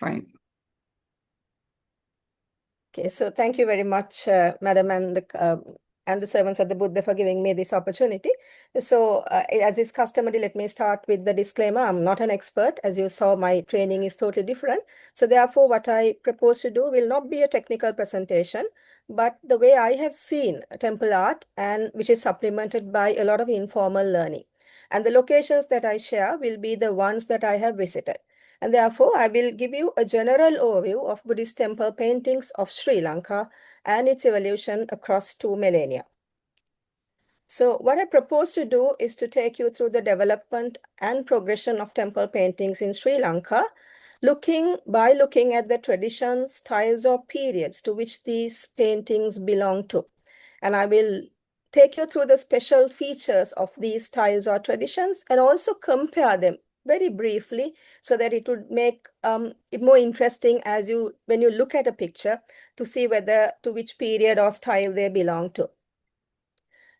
Fine. Okay, so thank you very much, Madam, and the servants of the Buddha for giving me this opportunity. So, as is customary, let me start with the disclaimer. I'm not an expert. As you saw, my training is totally different. So therefore, what I propose to do will not be a technical presentation, but the way I have seen temple art, and which is supplemented by a lot of informal learning. And the locations that I share will be the ones that I have visited. And therefore, I will give you a general overview of Buddhist temple paintings of Sri Lanka and its evolution across 2 millennia. So what I propose to do is to take you through the development and progression of temple paintings in Sri Lanka, by looking at the traditions, styles, or periods to which these paintings belong to. And I will take you through the special features of these styles or traditions and also compare them very briefly so that it would make it more interesting when you look at a picture to see to which period or style they belong to.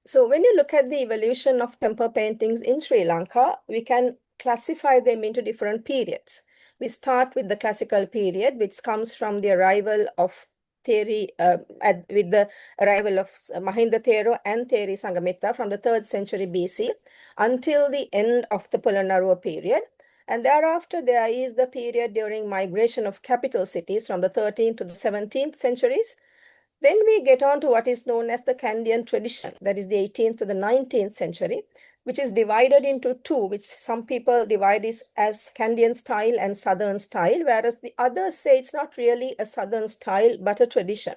So when you look at the evolution of temple paintings in Sri Lanka, we can classify them into different periods. We start with the classical period, which comes from the arrival of with the arrival of Mahinda Thero and Theri Sangamitta from the 3rd century BC until the end of the Polonnaruwa period. And thereafter, there is the period during migration of capital cities from the 13th to the 17th centuries. Then we get on to what is known as the Kandyan tradition, that is the 18th to the 19th century, which is divided into two, which some people divide as Kandyan style and Southern style, whereas the others say it's not really a Southern style, but a tradition.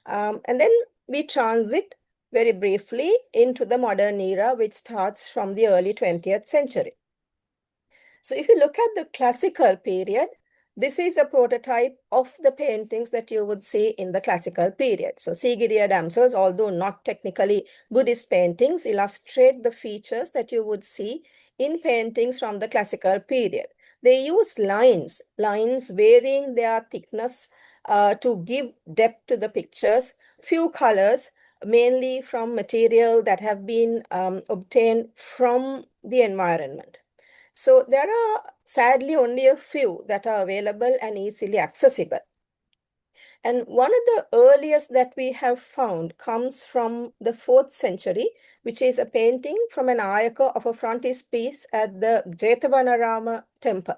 And then we transit very briefly into the modern era, which starts from the early 20th century. So if you look at the classical period, this is a prototype of the paintings that you would see in the classical period. So Sigiriya damsels, although not technically Buddhist paintings, illustrate the features that you would see in paintings from the classical period. They use lines varying their thickness to give depth to the pictures, few colors, mainly from material that have been obtained from the environment. So there are sadly only a few that are available and easily accessible. And one of the earliest that we have found comes from the 4th century, which is a painting from an ayaka of a frontispiece at the Jetavanarama temple.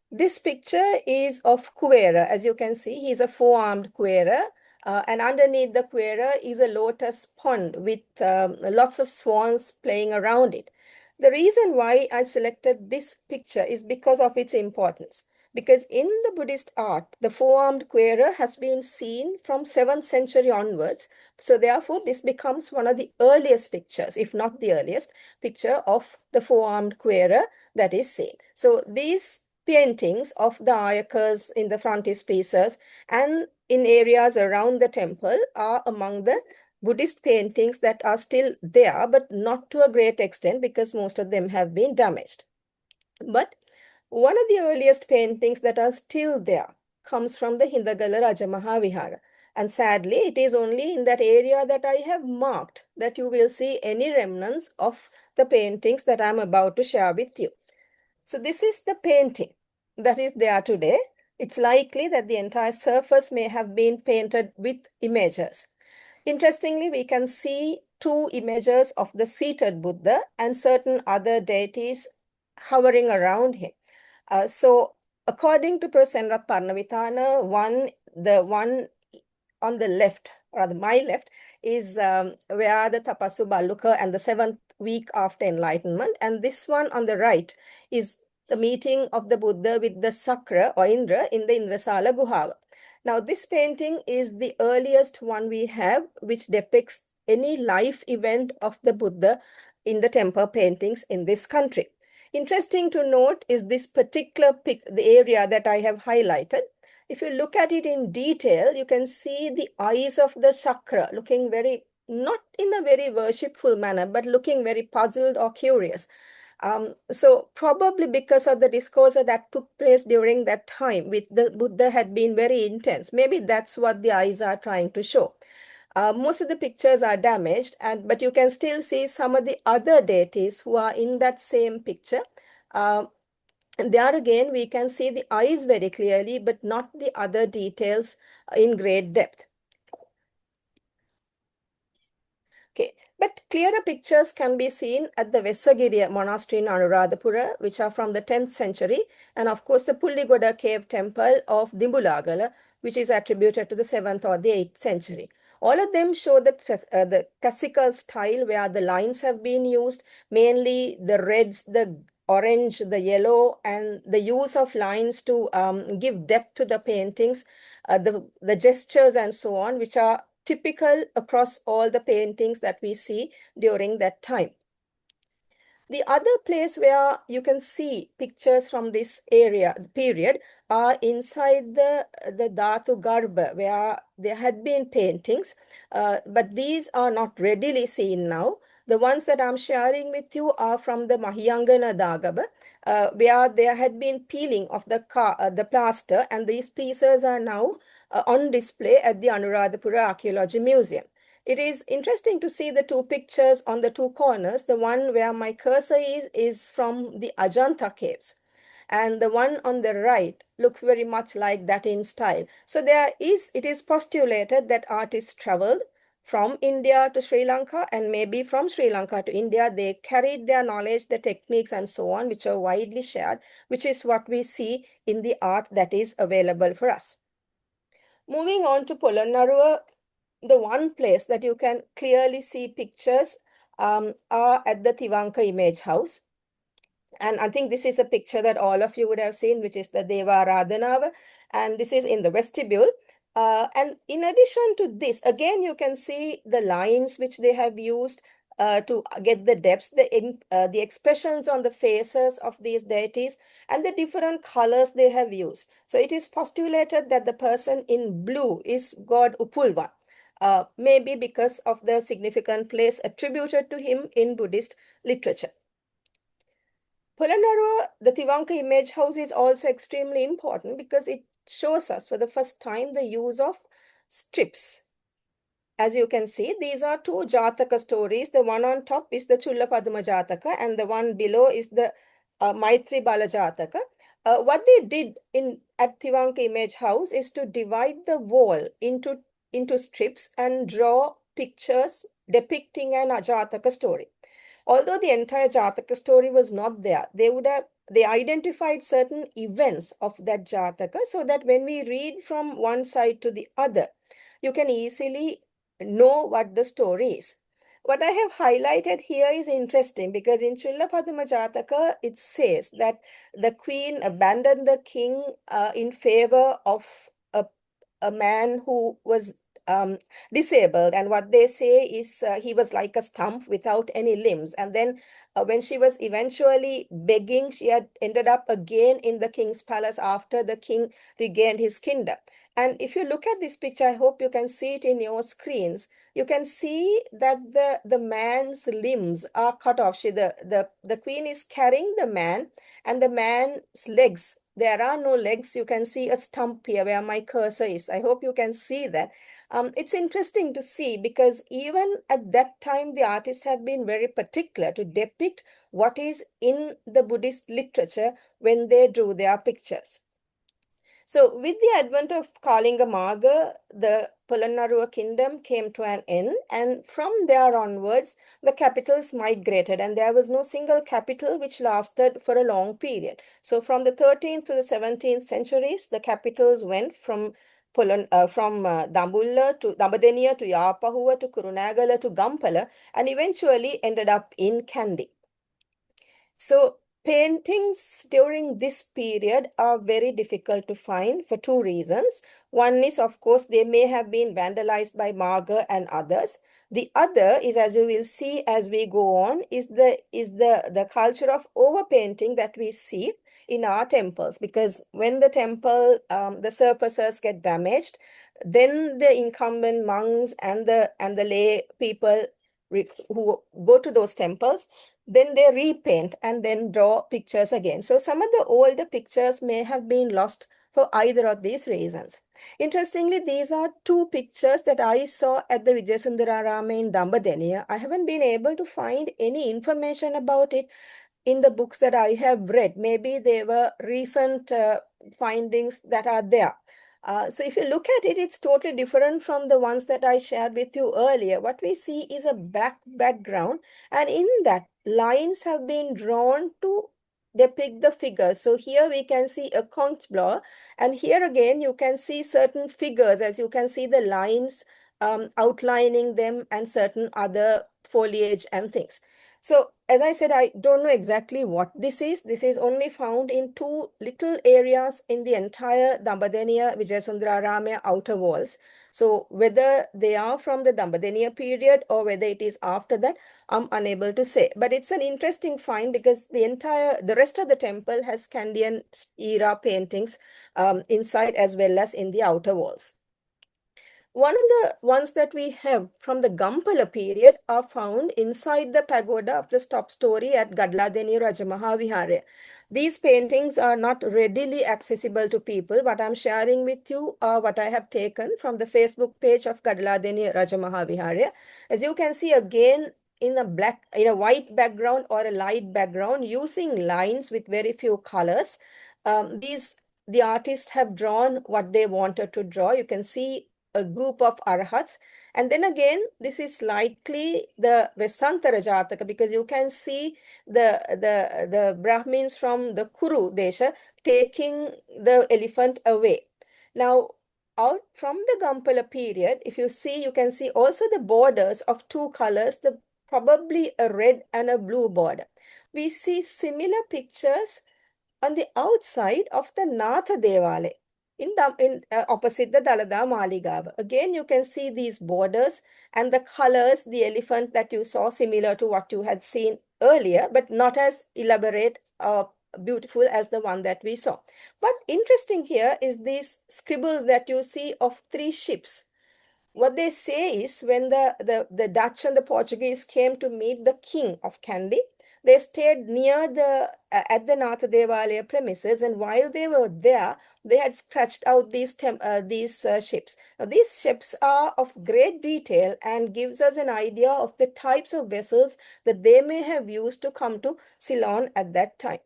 This picture is of Kuvera. As you can see, he's a 4-armed Kuvera. And underneath the Kuvera is a lotus pond with lots of swans playing around it. The reason why I selected this picture is because of its importance. Because in the Buddhist art, the 4-armed Kuvera has been seen from 7th century onwards. So therefore, this becomes one of the earliest pictures, if not the earliest picture of the 4-armed Kuvera that is seen. So these paintings of the ayakas in the frontispieces and in areas around the temple are among the Buddhist paintings that are still there, but not to a great extent because most of them have been damaged. But one of the earliest paintings that are still there comes from the Hindagala Rajamaha Vihara. And sadly, it is only in that area that I have marked that you will see any remnants of the paintings that I'm about to share with you. So this is the painting that is there today. It's likely that the entire surface may have been painted with images. Interestingly, we can see 2 images of the seated Buddha and certain other deities hovering around him. So according to Prof. Senrat Parnavitana, the one on the left, or my left, is where the Tapasu Baluka and the 7th week after enlightenment. And this one on the right is the meeting of the Buddha with the Sakra or Indra in the Indrasala Guhava. Now, this painting is the earliest one we have, which depicts any life event of the Buddha in the temple paintings in this country. Interesting to note is this particular the area that I have highlighted. If you look at it in detail, you can see the eyes of the Sakra looking not in a very worshipful manner, but looking very puzzled or curious. So probably because of the discourse that took place during that time with the Buddha had been very intense. Maybe that's what the eyes are trying to show. Most of the pictures are damaged, but you can still see some of the other deities who are in that same picture. There again, we can see the eyes very clearly, but not the other details in great depth. Okay, but clearer pictures can be seen at the Vesagiriya monastery in Anuradhapura, which are from the 10th century, and of course the Pulligoda cave temple of Dimbulagala, which is attributed to the 7th or the 8th century. All of them show the classical style where the lines have been used, mainly the reds, the orange, the yellow, and the use of lines to give depth to the paintings, the gestures and so on, which are typical across all the paintings that we see during that time. The other place where you can see pictures from this period, are inside the Dhatu Garbha, where there had been paintings, but these are not readily seen now. The ones that I'm sharing with you are from the Mahiyangana Dagaba, where there had been peeling of the plaster, and these pieces are now on display at the Anuradhapura Archaeology Museum. It is interesting to see the two pictures on the two corners. The one where my cursor is from the Ajanta caves. And the one on the right looks very much like that in style. So it is postulated that artists traveled from India to Sri Lanka, and maybe from Sri Lanka to India. They carried their knowledge, the techniques and so on, which are widely shared, which is what we see in the art that is available for us. Moving on to Polonnaruwa, the one place that you can clearly see pictures are at the Tivanka Image House. And I think this is a picture that all of you would have seen, which is the Deva Radhanava. And this is in the vestibule. And in addition to this, again, you can see the lines which they have used to get the depths, the expressions on the faces of these deities, and the different colors they have used. So it is postulated that the person in blue is God Upulva, maybe because of the significant place attributed to him in Buddhist literature. Polonnaruwa, the Tivanka Image House, is also extremely important because it shows us for the first time the use of strips. As you can see, these are two Jataka stories. The one on top is the Chullapadma Jataka, and the one below is the Maitri Bala Jataka. What they did at Tivanka Image House is to divide the wall into strips and draw pictures depicting an Jataka story. Although the entire Jataka story was not there, they identified certain events of that Jataka, so that when we read from one side to the other, you can easily know what the story is. What I have highlighted here is interesting because in Chullapadma Jataka, it says that the queen abandoned the king in favor of a man who was disabled, and what they say is he was like a stump without any limbs. And then when she was eventually begging, she had ended up again in the king's palace after the king regained his kingdom. And if you look at this picture, I hope you can see it in your screens. You can see that the man's limbs are cut off. The queen is carrying the man, and the man's legs, there are no legs. You can see a stump here where my cursor is. I hope you can see that. It's interesting to see because even at that time, the artists have been very particular to depict what is in the Buddhist literature when they drew their pictures. So with the advent of Kalinga Maga, the Polonnaruwa kingdom came to an end, and from there onwards, the capitals migrated, and there was no single capital which lasted for a long period. So from the 13th to the 17th centuries, the capitals went from Dambulla to Dambadeniya to Yapahuwa to Kurunagala to Gampala, and eventually ended up in Kandy. So paintings during this period are very difficult to find for two reasons. One is, of course, they may have been vandalized by Marga and others. The other is, as you will see as we go on, is the culture of overpainting that we see in our temples. Because when the temple, the surfaces get damaged, then the incumbent monks and the lay people who go to those temples, then they repaint and then draw pictures again. So some of the older pictures may have been lost for either of these reasons. Interestingly, these are two pictures that I saw at the Vijayasundara Rama in Dambadeniya. I haven't been able to find any information about it. in the books that I have read. Maybe they were recent findings that are there. So if you look at it, it's totally different from the ones that I shared with you earlier. What we see is a black background, and in that, lines have been drawn to depict the figures. So here we can see a conch blower, and here again you can see certain figures, as you can see the lines outlining them and certain other foliage and things. So as I said, I don't know exactly what this is. This is only found in two little areas in the entire Dambadeniya Vijayasundararamaya outer walls. So whether they are from the Dambadeniya period or whether it is after that, I'm unable to say. But it's an interesting find because the rest of the temple has Scandian era paintings inside as well as in the outer walls. One of the ones that we have from the Gampala period are found inside the pagoda of the top story at Gadladeni Rajamaha Vihare. These paintings are not readily accessible to people. What I'm sharing with you are what I have taken from the Facebook page of Gadladeni Rajamaha Vihare. As you can see again, in a white background or a light background, using lines with very few colors. The artists have drawn what they wanted to draw. You can see a group of arhats. And then again, this is likely the Vesantara Jataka, because you can see the Brahmins from the Kuru Desha taking the elephant away. Now, out from the Gampala period, if you see, you can see also the borders of two colors, probably a red and a blue border. We see similar pictures on the outside of the Natha Devale opposite the Dalada Maligava. Again, you can see these borders and the colors, the elephant that you saw, similar to what you had seen earlier, but not as elaborate or beautiful as the one that we saw. But interesting here is these scribbles that you see of three ships. What they say is when the Dutch and the Portuguese came to meet the king of Kandy, they stayed near at the Natha Devalaya premises, and while they were there, they had scratched out these ships. Now, these ships are of great detail and gives us an idea of the types of vessels that they may have used to come to Ceylon at that time.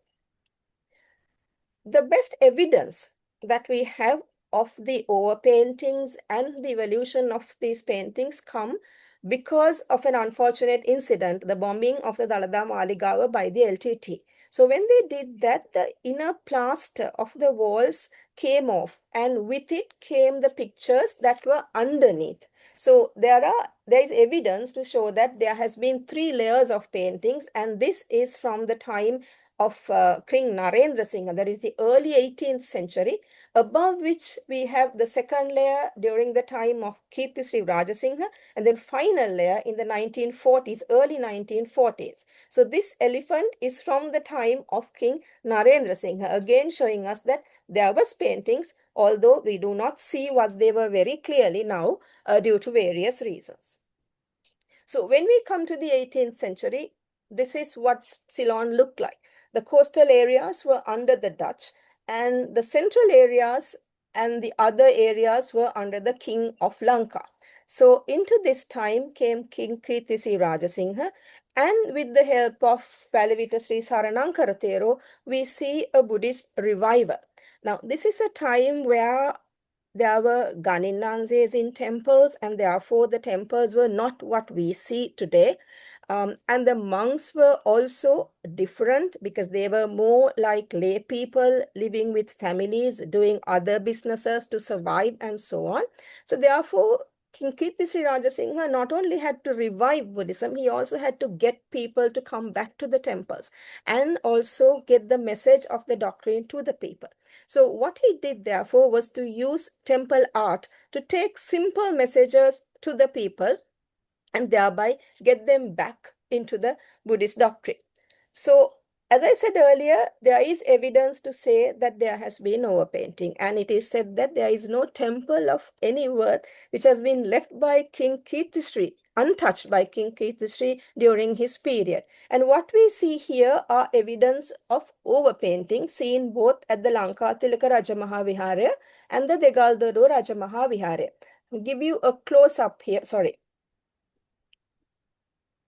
The best evidence that we have of the overpaintings and the evolution of these paintings come because of an unfortunate incident, the bombing of the Dalada Maligawa by the LTT. So when they did that, the inner plaster of the walls came off, and with it came the pictures that were underneath. So there is evidence to show that there has been 3 layers of paintings, and this is from the time of King Narendra Singha, that is the early 18th century, above which we have the second layer during the time of Kirtisri Rajasingha, and then final layer in the 1940s, early 1940s. So this elephant is from the time of King Narendra Singha, again showing us that there was paintings, although we do not see what they were very clearly now due to various reasons. So when we come to the 18th century, this is what Ceylon looked like. The coastal areas were under the Dutch, and the central areas and the other areas were under the King of Lanka. So into this time came King Kirtisi Rajasingha, and with the help of Palavita Sri Saranankara Thero, we see a Buddhist revival. Now, this is a time where there were Ganinanzes in temples, and therefore the temples were not what we see today. And the monks were also different because they were more like lay people living with families, doing other businesses to survive and so on. So therefore, King Kirtisri Rajasingha not only had to revive Buddhism, he also had to get people to come back to the temples and also get the message of the doctrine to the people. So what he did, therefore, was to use temple art to take simple messages to the people and thereby get them back into the Buddhist doctrine. So, as I said earlier, there is evidence to say that there has been overpainting, and it is said that there is no temple of any worth which has been left by King Kirtisri, untouched by King Kirtisri during his period. And what we see here are evidence of overpainting seen both at the Lanka Tilaka Rajamaha Vihare and the Degaldodo Rajamaha Vihare. I'll give you a close-up here, sorry.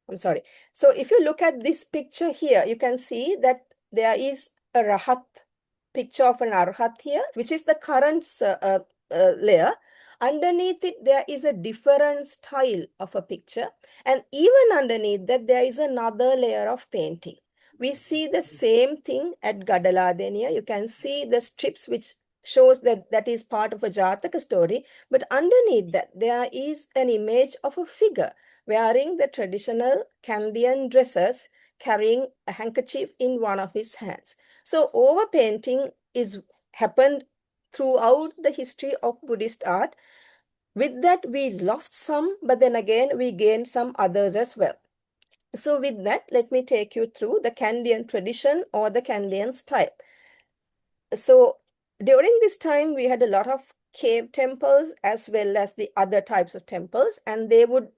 I'm sorry. So if you look at this picture here, you can see that there is a Rahat picture of an Arhat here, which is the current layer. Underneath it, there is a different style of a picture. And even underneath that, there is another layer of painting. We see the same thing at Gadaladeniya. You can see the strips which shows that that is part of a Jataka story. But underneath that, there is an image of a figure wearing the traditional Kandyan dresses, carrying a handkerchief in one of his hands. So overpainting is happened throughout the history of Buddhist art. With that, we lost some, but then again, we gained some others as well. So with that, let me take you through the Kandyan tradition or the Kandyan style. So during this time, we had a lot of cave temples as well as the other types of temples, and they would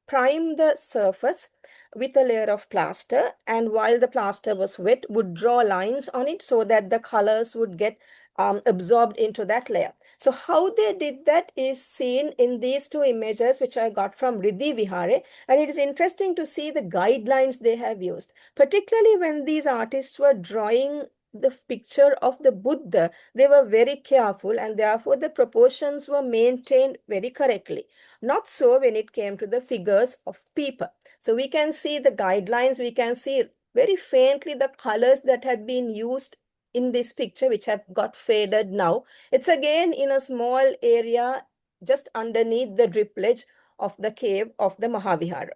prime the surface with a layer of plaster, and while the plaster was wet, would draw lines on it so that the colors would get absorbed into that layer. So how they did that is seen in these two images, which I got from Riddhi Vihare, and it is interesting to see the guidelines they have used, particularly when these artists were drawing the picture of the Buddha. They were very careful, and therefore the proportions were maintained very correctly. Not so when it came to the figures of people. So we can see the guidelines, we can see very faintly the colors that had been used in this picture, which have got faded now. It's again in a small area just underneath the drip ledge of the cave of the Mahavihara.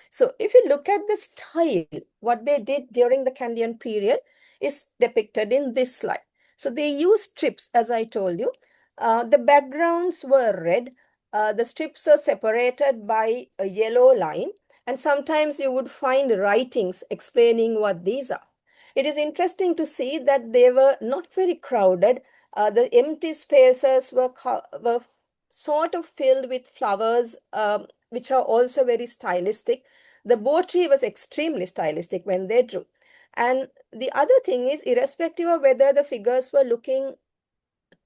So if you look at the style, what they did during the Kandyan period is depicted in this slide. So they used strips, as I told you. The backgrounds were red. The strips are separated by a yellow line, and sometimes you would find writings explaining what these are. It is interesting to see that they were not very crowded. The empty spaces were sort of filled with flowers, which are also very stylistic. The bow tree was extremely stylistic when they drew. And the other thing is, irrespective of whether the figures were looking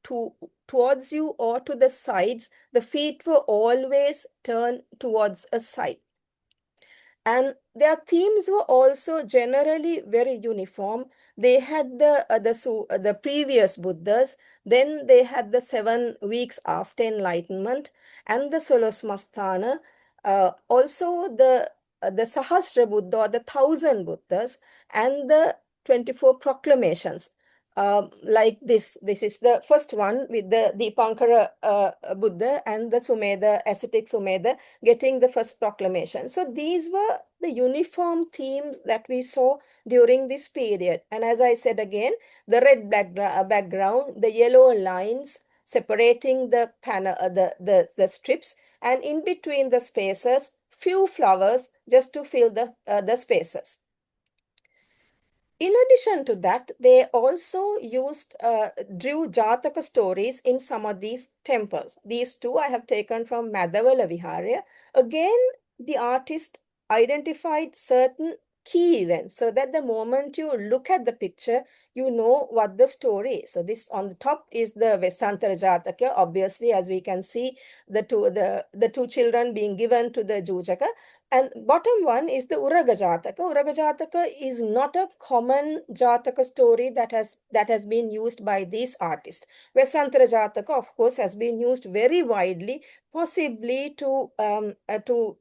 towards you or to the sides, the feet were always turned towards a side. And their themes were also generally very uniform. They had the previous Buddhas, then they had the 7 weeks after enlightenment, and the Solosmasthana, also the Sahasra Buddha or the 1,000 Buddhas, and the 24 proclamations. Like this is the first one with the Dipankara Buddha and the Sumedha, ascetic Sumedha, getting the first proclamation. So these were the uniform themes that we saw during this period. And as I said again, the red background, the yellow lines separating the panel, the strips, and in between the spaces, few flowers just to fill the spaces. In addition to that, they also drew Jataka stories in some of these temples. These two I have taken from Madhavala Viharya. Again, the artist identified certain key events so that the moment you look at the picture, you know what the story is. So this on the top is the Vesantara Jataka. Obviously, as we can see, the two children being given to the Jujaka. And bottom one is the Uraga Jataka. Uraga Jataka is not a common Jataka story that has been used by these artists. Vesantara Jataka, of course, has been used very widely, possibly to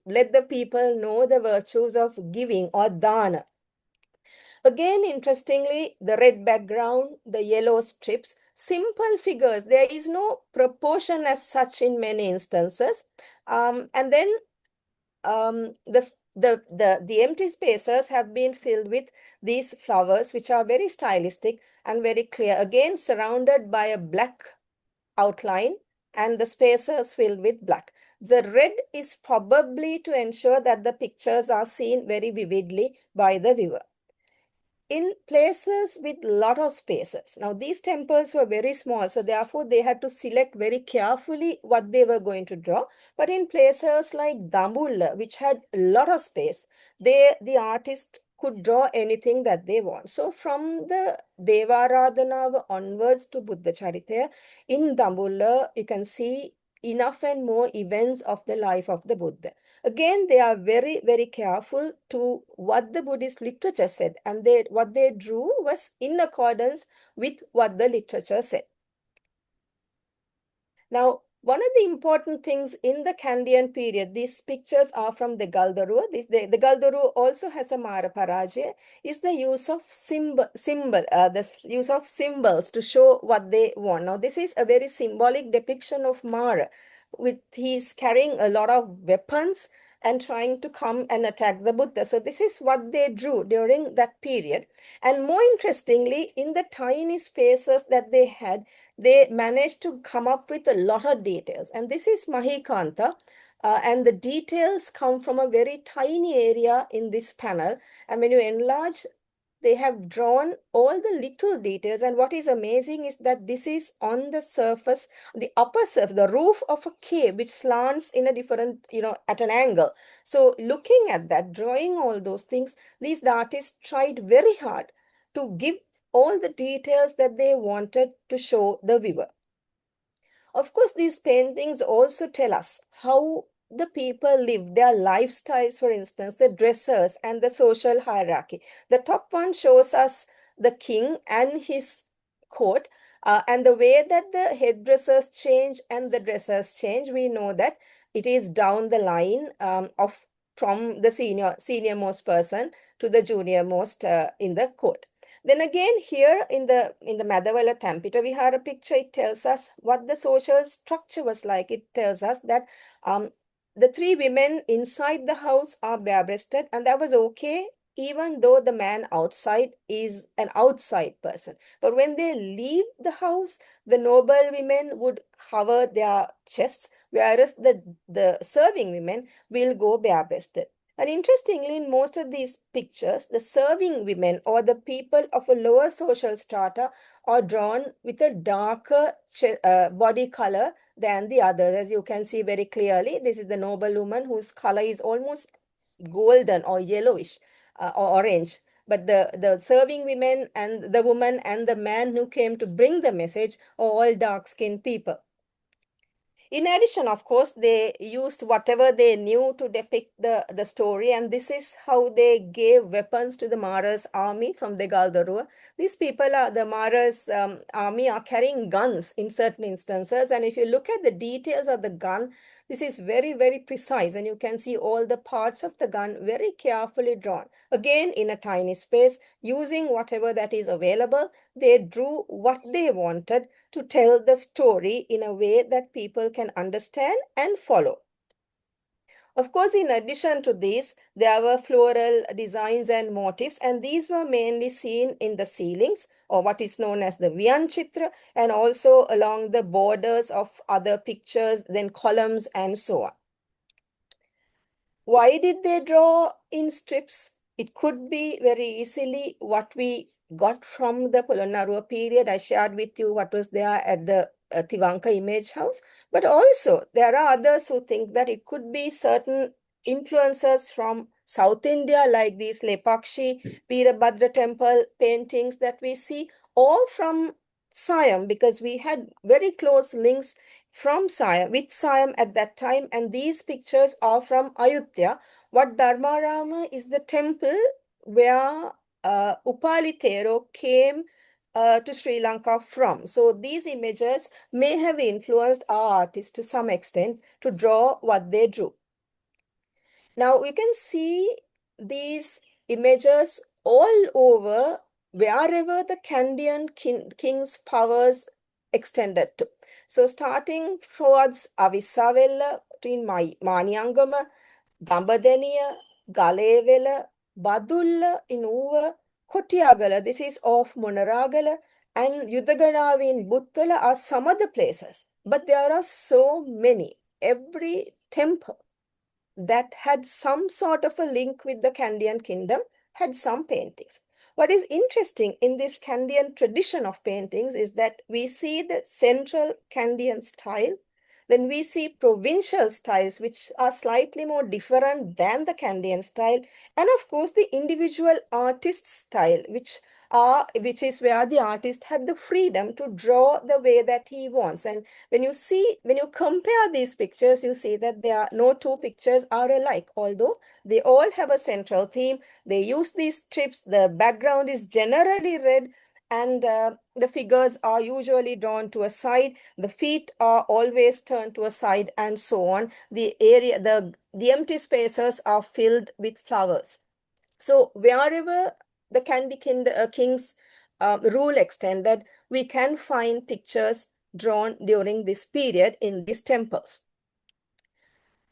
let the people know the virtues of giving or dana. Again, interestingly, the red background, the yellow strips, simple figures. There is no proportion as such in many instances. And then the empty spaces have been filled with these flowers, which are very stylistic and very clear. Again, surrounded by a black outline and the spaces filled with black. The red is probably to ensure that the pictures are seen very vividly by the viewer. In places with lot of spaces. Now, these temples were very small, so therefore they had to select very carefully what they were going to draw. But in places like Dambulla, which had a lot of space, the artist could draw anything that they want. So from the Devaradhana onwards to Buddha Charitya, in Dambulla, you can see enough and more events of the life of the Buddha. Again, they are very, very careful to what the Buddhist literature said, and what they drew was in accordance with what the literature said. Now, one of the important things in the Kandyan period, these pictures are from the Galdarua. The Galdarua also has a Mara Parajaya, is the use of the use of symbols to show what they want. Now, this is a very symbolic depiction of Mara, with he's carrying a lot of weapons and trying to come and attack the Buddha. So this is what they drew during that period. And more interestingly, in the tiny spaces that they had, they managed to come up with a lot of details. And this is Mahikanta. And the details come from a very tiny area in this panel. And when you enlarge, they have drawn all the little details. And what is amazing is that this is on the surface, the upper surface, the roof of a cave, which slants in a different, at an angle. So looking at that, drawing all those things, these artists tried very hard to give all the details that they wanted to show the viewer. Of course, these paintings also tell us how the people live, their lifestyles, for instance, the dresses and the social hierarchy. The top one shows us the king and his court, and the way that the headdresses change and the dresses change, we know that it is down the line of from the senior most person to the junior most in the court. Then again, here in the Madavala Thampita Vihara picture, it tells us what the social structure was like. It tells us that the three women inside the house are bare-breasted, and that was okay, even though the man outside is an outside person. But when they leave the house, the noble women would cover their chests, whereas the serving women will go bare-breasted. And interestingly, in most of these pictures, the serving women or the people of a lower social strata are drawn with a darker body color than the others. As you can see very clearly, this is the noble woman whose color is almost golden or yellowish or orange. But the serving women and the woman and the man who came to bring the message are all dark-skinned people. In addition, of course, they used whatever they knew to depict the story, and this is how they gave weapons to the Mara's army from the Galdarua. These people the Mara's army are carrying guns in certain instances, and if you look at the details of the gun, this is very, very precise, and you can see all the parts of the gun very carefully drawn. Again, in a tiny space, using whatever that is available, they drew what they wanted to tell the story in a way that people can understand and follow. Of course, in addition to this, there were floral designs and motifs, and these were mainly seen in the ceilings, or what is known as the Vyanchitra, and also along the borders of other pictures, then columns, and so on. Why did they draw in strips? It could be very easily what we got from the Polonnaruwa period. I shared with you what was there at the Tivanka Image House. But also, there are others who think that it could be certain influences from South India, like these Lepakshi, Veerabhadra temple paintings that we see, or from Siam, because we had very close links from Siam, with Siam at that time, and these pictures are from Ayutthaya. What Dharmarama is the temple where Upalitero came to Sri Lanka from. So these images may have influenced our artists to some extent to draw what they drew. Now we can see these images all over wherever the Kandyan king's powers extended to. So starting towards Avisavella, between Maniangama, Dambadeniya, Galevela, Badulla in Uva, Kotiagala, this is off Monaragala, and Yudaganavi in Buttala are some of the places. But there are so many. Every temple that had some sort of a link with the Kandyan kingdom had some paintings. What is interesting in this Kandyan tradition of paintings is that we see the central Kandyan style, then we see provincial styles which are slightly more different than the Kandyan style, and of course the individual artist style which which is where the artist had the freedom to draw the way that he wants. And when you compare these pictures, you see that there are no two pictures are alike, although they all have a central theme. They use these strips. The background is generally red, and the figures are usually drawn to a side. The feet are always turned to a side, and so on. The empty spaces are filled with flowers. So wherever the King's rule extended, we can find pictures drawn during this period in these temples.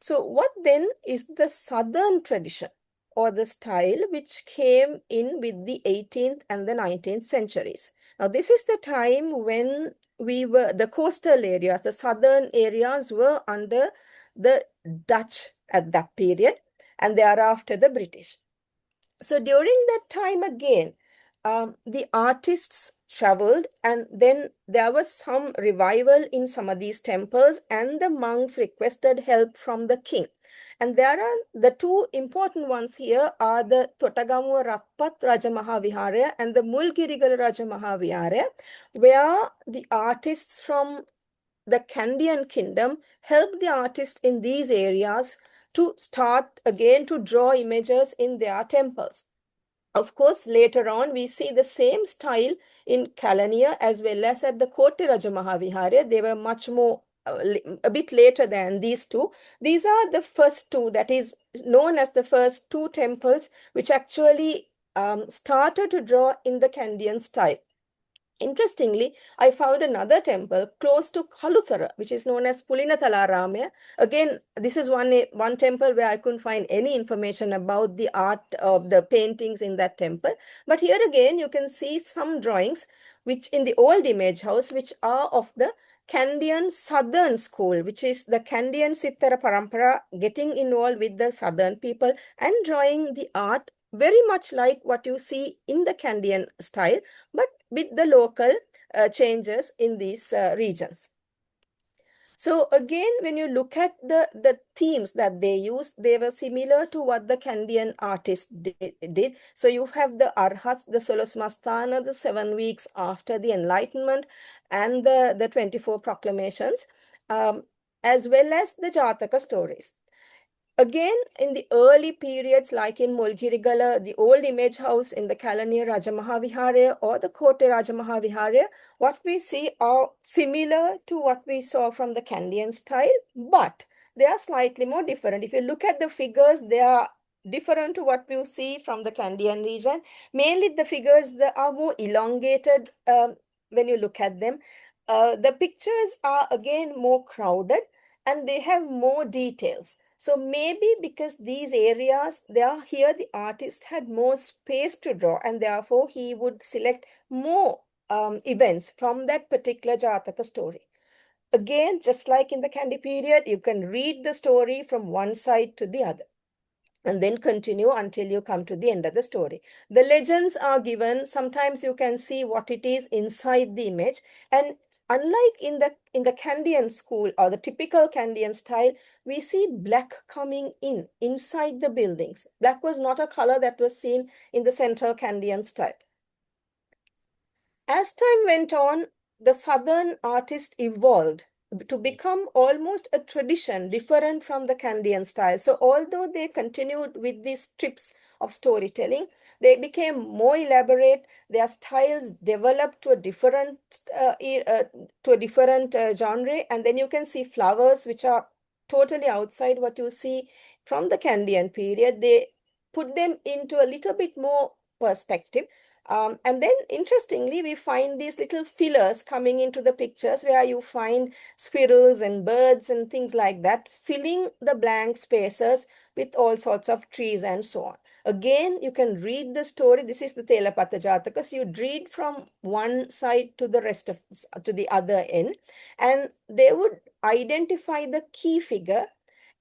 So what then is the southern tradition or the style which came in with the 18th and the 19th centuries? Now, this is the time when the coastal areas, the southern areas were under the Dutch at that period, and thereafter the British. So during that time again, the artists traveled, and then there was some revival in some of these temples, and the monks requested help from the king. And there are the two important ones here are the Totagamuwa Ratpat Raja Mahavihara and the Mulgirigala Raja Mahavihara, where the artists from the Kandyan kingdom helped the artists in these areas to start again to draw images in their temples. Of course, later on, we see the same style in Kalania as well as at the Kotte Raja Mahavihara. They were much more, a bit later than these two. These are the first two, that is known as the first two temples, which actually started to draw in the Kandyan style. Interestingly, I found another temple close to Kaluthara, which is known as Pulinathalarama. Again, this is one temple where I couldn't find any information about the art of the paintings in that temple. But here again, you can see some drawings which in the old image house, which are of the Kandyan Southern School, which is the Kandyan Sittara Parampara, getting involved with the Southern people and drawing the art very much like what you see in the Kandyan style, but with the local changes in these regions. So again, when you look at the themes that they used, they were similar to what the Kandyan artists did. So you have the Arhats, the Solosmasthana, the 7 weeks after the Enlightenment, and the 24 proclamations, as well as the Jataka stories. Again, in the early periods, like in Mulgirigala, the old image house in the Kalaniya Raja Mahavihara or the Kotte Raja Mahavihara, what we see are similar to what we saw from the Kandyan style, but they are slightly more different. If you look at the figures, they are different to what we see from the Kandyan region. Mainly the figures that are more elongated when you look at them. The pictures are again more crowded and they have more details. So maybe because these areas, here the artist had more space to draw, and therefore he would select more events from that particular Jataka story. Again, just like in the Kandy period, you can read the story from one side to the other and then continue until you come to the end of the story. The legends are given. Sometimes you can see what it is inside the image, and unlike in the Kandyan school or the typical Kandyan style, we see black coming inside the buildings. Black was not a color that was seen in the central Kandyan style. As time went on, the southern artist evolved to become almost a tradition different from the Kandyan style. So although they continued with these strips of storytelling, they became more elaborate. Their styles developed to a different genre, and then you can see flowers which are totally outside what you see from the Kandyan period. They put them into a little bit more perspective. And then interestingly, we find these little fillers coming into the pictures where you find squirrels and birds and things like that, filling the blank spaces with all sorts of trees and so on. Again, you can read the story. This is the Telapatha Jataka. So you read from one side to to the other end, and they would identify the key figure.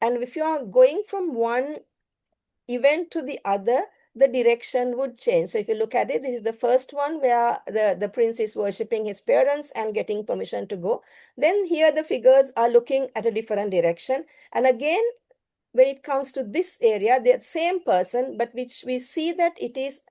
And if you are going from one event to the other, the direction would change. So if you look at it, this is the first one where the prince is worshipping his parents and getting permission to go. Then here the figures are looking at a different direction. And again, when it comes to this area, the same person, but which we see that it is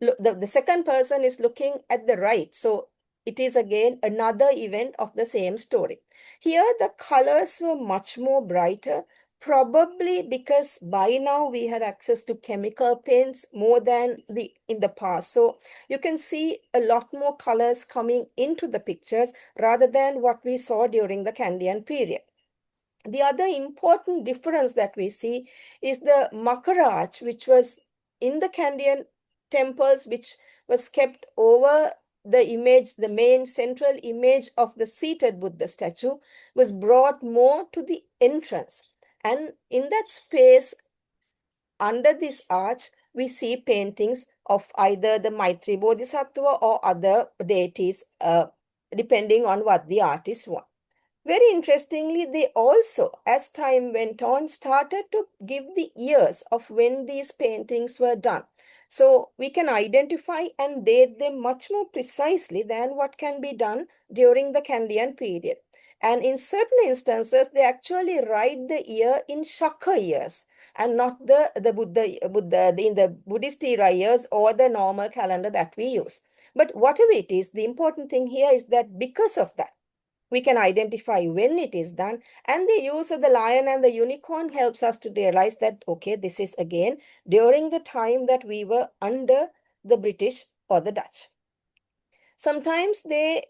the second person is looking at the right. So it is again another event of the same story. Here, the colors were much more brighter, probably because by now we had access to chemical paints more than in the past. So you can see a lot more colors coming into the pictures rather than what we saw during the Kandyan period. The other important difference that we see is the Makaraj, which was in the Kandyan temples, which was kept over the image, the main central image of the seated Buddha statue, was brought more to the entrance. And in that space, under this arch, we see paintings of either the Maitri Bodhisattva or other deities, depending on what the artist wants. Very interestingly, they also, as time went on, started to give the years of when these paintings were done. So we can identify and date them much more precisely than what can be done during the Kandyan period. And in certain instances, they actually write the year in Shaka years and not the Buddha in the Buddhist era years or the normal calendar that we use. But whatever it is, the important thing here is that because of that, we can identify when it is done, and the use of the lion and the unicorn helps us to realize that, okay, this is again during the time that we were under the British or the Dutch. Sometimes they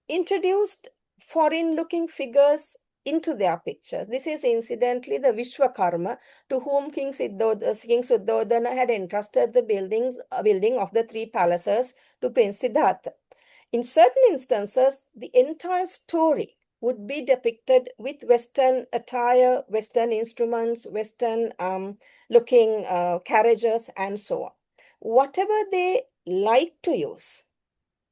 introduced foreign looking figures into their pictures. This is incidentally the Vishwakarma to whom King Suddhodana had entrusted the building of the three palaces to Prince Siddhartha. In certain instances, the entire story would be depicted with Western attire, Western instruments, Western looking carriages, and so on. Whatever they like to use,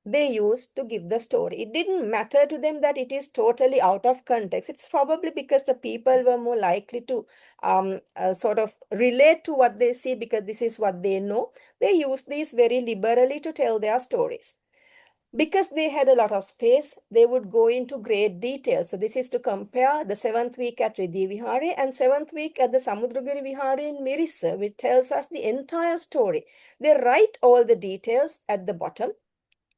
they used to give the story. It didn't matter to them that it is totally out of context. It's probably because the people were more likely to sort of relate to what they see because this is what they know. They used these very liberally to tell their stories. Because they had a lot of space, they would go into great detail. So this is to compare the 7th week at Riddhi Vihare and 7th week at the Samudragiri Vihare in Mirissa, which tells us the entire story. They write all the details at the bottom.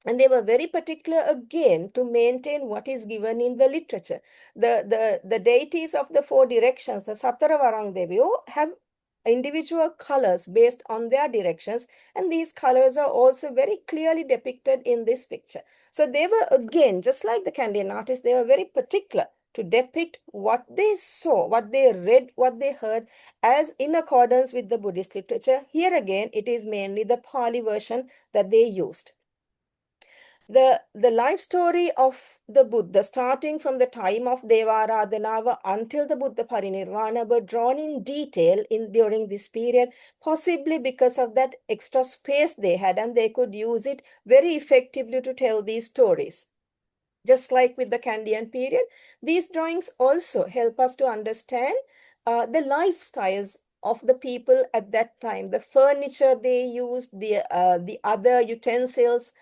And they were very particular again to maintain what is given in the literature. The deities of the four directions, the Satara Varang Devyo, have individual colors based on their directions, and these colors are also very clearly depicted in this picture. So they were again, just like the Kandyan artists, they were very particular to depict what they saw, what they read, what they heard as in accordance with the Buddhist literature. Here again, it is mainly the Pali version that they used. The life story of the Buddha, starting from the time of Devaradhanava until the Buddha Parinirvana, were drawn in detail during this period, possibly because of that extra space they had, and they could use it very effectively to tell these stories. Just like with the Kandyan period, these drawings also help us to understand the lifestyles of the people at that time, the furniture they used, the other utensils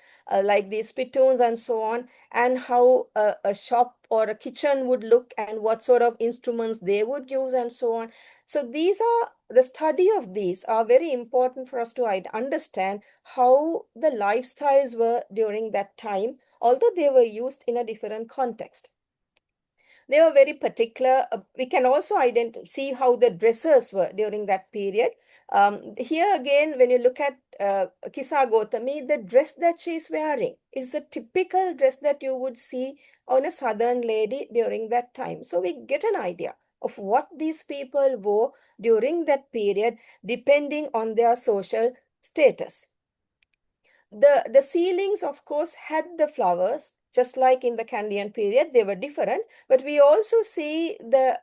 like the spittoons and so on, and how a shop or a kitchen would look and what sort of instruments they would use and so on. So the study of these are very important for us to understand how the lifestyles were during that time, although they were used in a different context. They were very particular. We can also see how the dresses were during that period. Here again, when you look at Kisa Gautami, the dress that she is wearing is a typical dress that you would see on a southern lady during that time. So we get an idea of what these people wore during that period, depending on their social status. The ceilings, of course, had the flowers, just like in the Kandyan period. They were different, but we also see the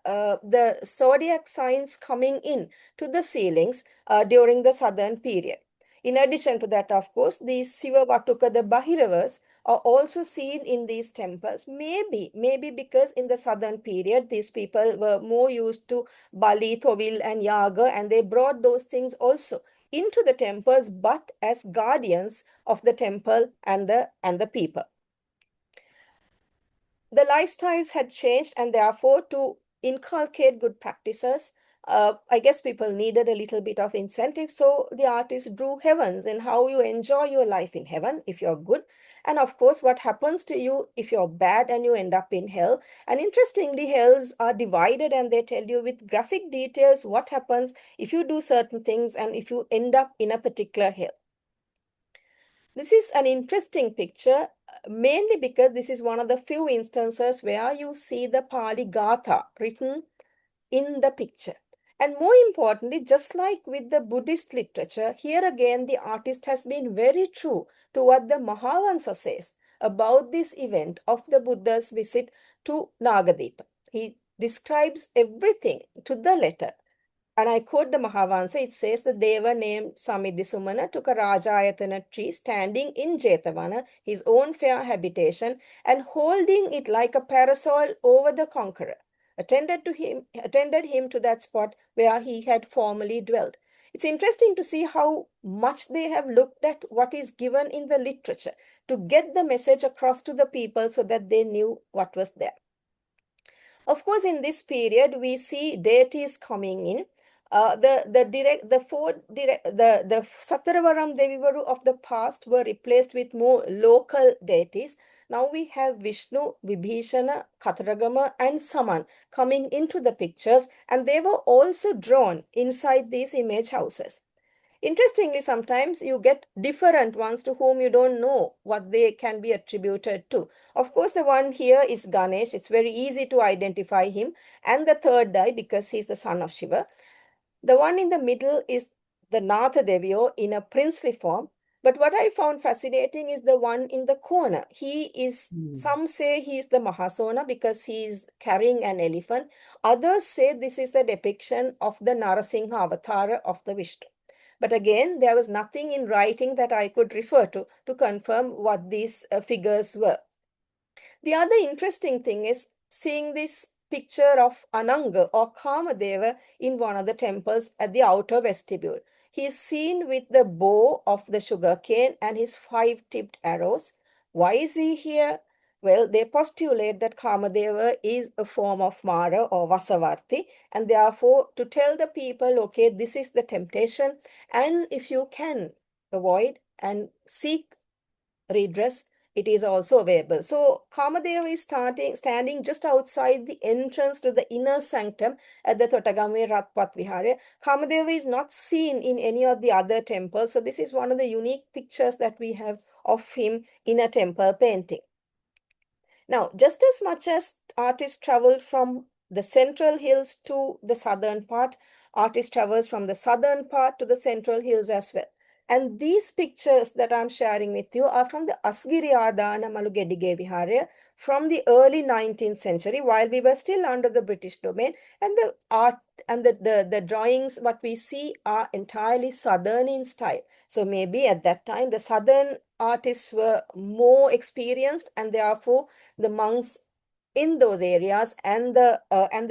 zodiac signs coming in to the ceilings during the southern period. In addition to that, of course, the Siva Vatuka, the Bahiravas, are also seen in these temples. Maybe because in the southern period, these people were more used to Bali, Tovil, and Yaga, and they brought those things also into the temples, but as guardians of the temple and the people. The lifestyles had changed, and therefore to inculcate good practices, I guess people needed a little bit of incentive. So the artist drew heavens and how you enjoy your life in heaven if you're good. And of course, what happens to you if you're bad and you end up in hell. And interestingly, hells are divided and they tell you with graphic details what happens if you do certain things and if you end up in a particular hell. This is an interesting picture, mainly because this is one of the few instances where you see the Pali Gatha written in the picture. And more importantly, just like with the Buddhist literature, here again the artist has been very true to what the Mahavansa says about this event of the Buddha's visit to Nagadeepa. He describes everything to the letter. And I quote the Mahavansa, it says the Deva named Samidhisumana took a Rajayatana tree standing in Jetavana, his own fair habitation, and holding it like a parasol over the conqueror, attended him to that spot where he had formerly dwelt. It's interesting to see how much they have looked at what is given in the literature to get the message across to the people so that they knew what was there. Of course, in this period, we see deities coming in. The Sataravaram Devivaru of the past were replaced with more local deities. Now we have Vishnu, Vibhishana, Kataragama, and Saman coming into the pictures, and they were also drawn inside these image houses. Interestingly, sometimes you get different ones to whom you don't know what they can be attributed to. Of course, the one here is Ganesh. It's very easy to identify him. And the third guy, because he's the son of Shiva. The one in the middle is the Natha Devio in a princely form. But what I found fascinating is the one in the corner. Some say he is the Mahasona because he is carrying an elephant. Others say this is a depiction of the Narasingha avatar of the Vishnu. But again, there was nothing in writing that I could refer to confirm what these figures were. The other interesting thing is seeing this picture of Ananga or Kamadeva in one of the temples at the outer vestibule. He is seen with the bow of the sugarcane and his 5-tipped arrows. Why is he here? Well, they postulate that Kamadeva is a form of Mara or Vasavarti, and therefore to tell the people, okay, this is the temptation, and if you can avoid and seek redress, it is also available. So Kamadeva is standing just outside the entrance to the inner sanctum at the Thotagame Ratpat Vihara. Kamadeva is not seen in any of the other temples. So this is one of the unique pictures that we have of him in a temple painting. Now, just as much as artists travel from the central hills to the southern part, artists travels from the southern part to the central hills as well. And these pictures that I'm sharing with you are from the Asgiri Adana Malugedige Vihara from the early 19th century, while we were still under the British domain. And the art and the drawings, what we see are entirely southern in style. So maybe at that time, the southern artists were more experienced, and therefore the monks in those areas and the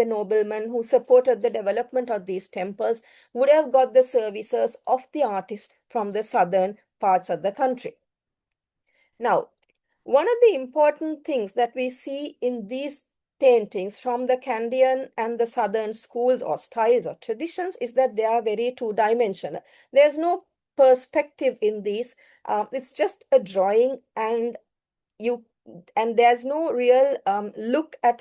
noblemen who supported the development of these temples would have got the services of the artists from the southern parts of the country. Now, one of the important things that we see in these paintings from the Kandyan and the southern schools or styles or traditions is that they are very two-dimensional. There's no perspective in these. It's just a drawing, and there's no real look at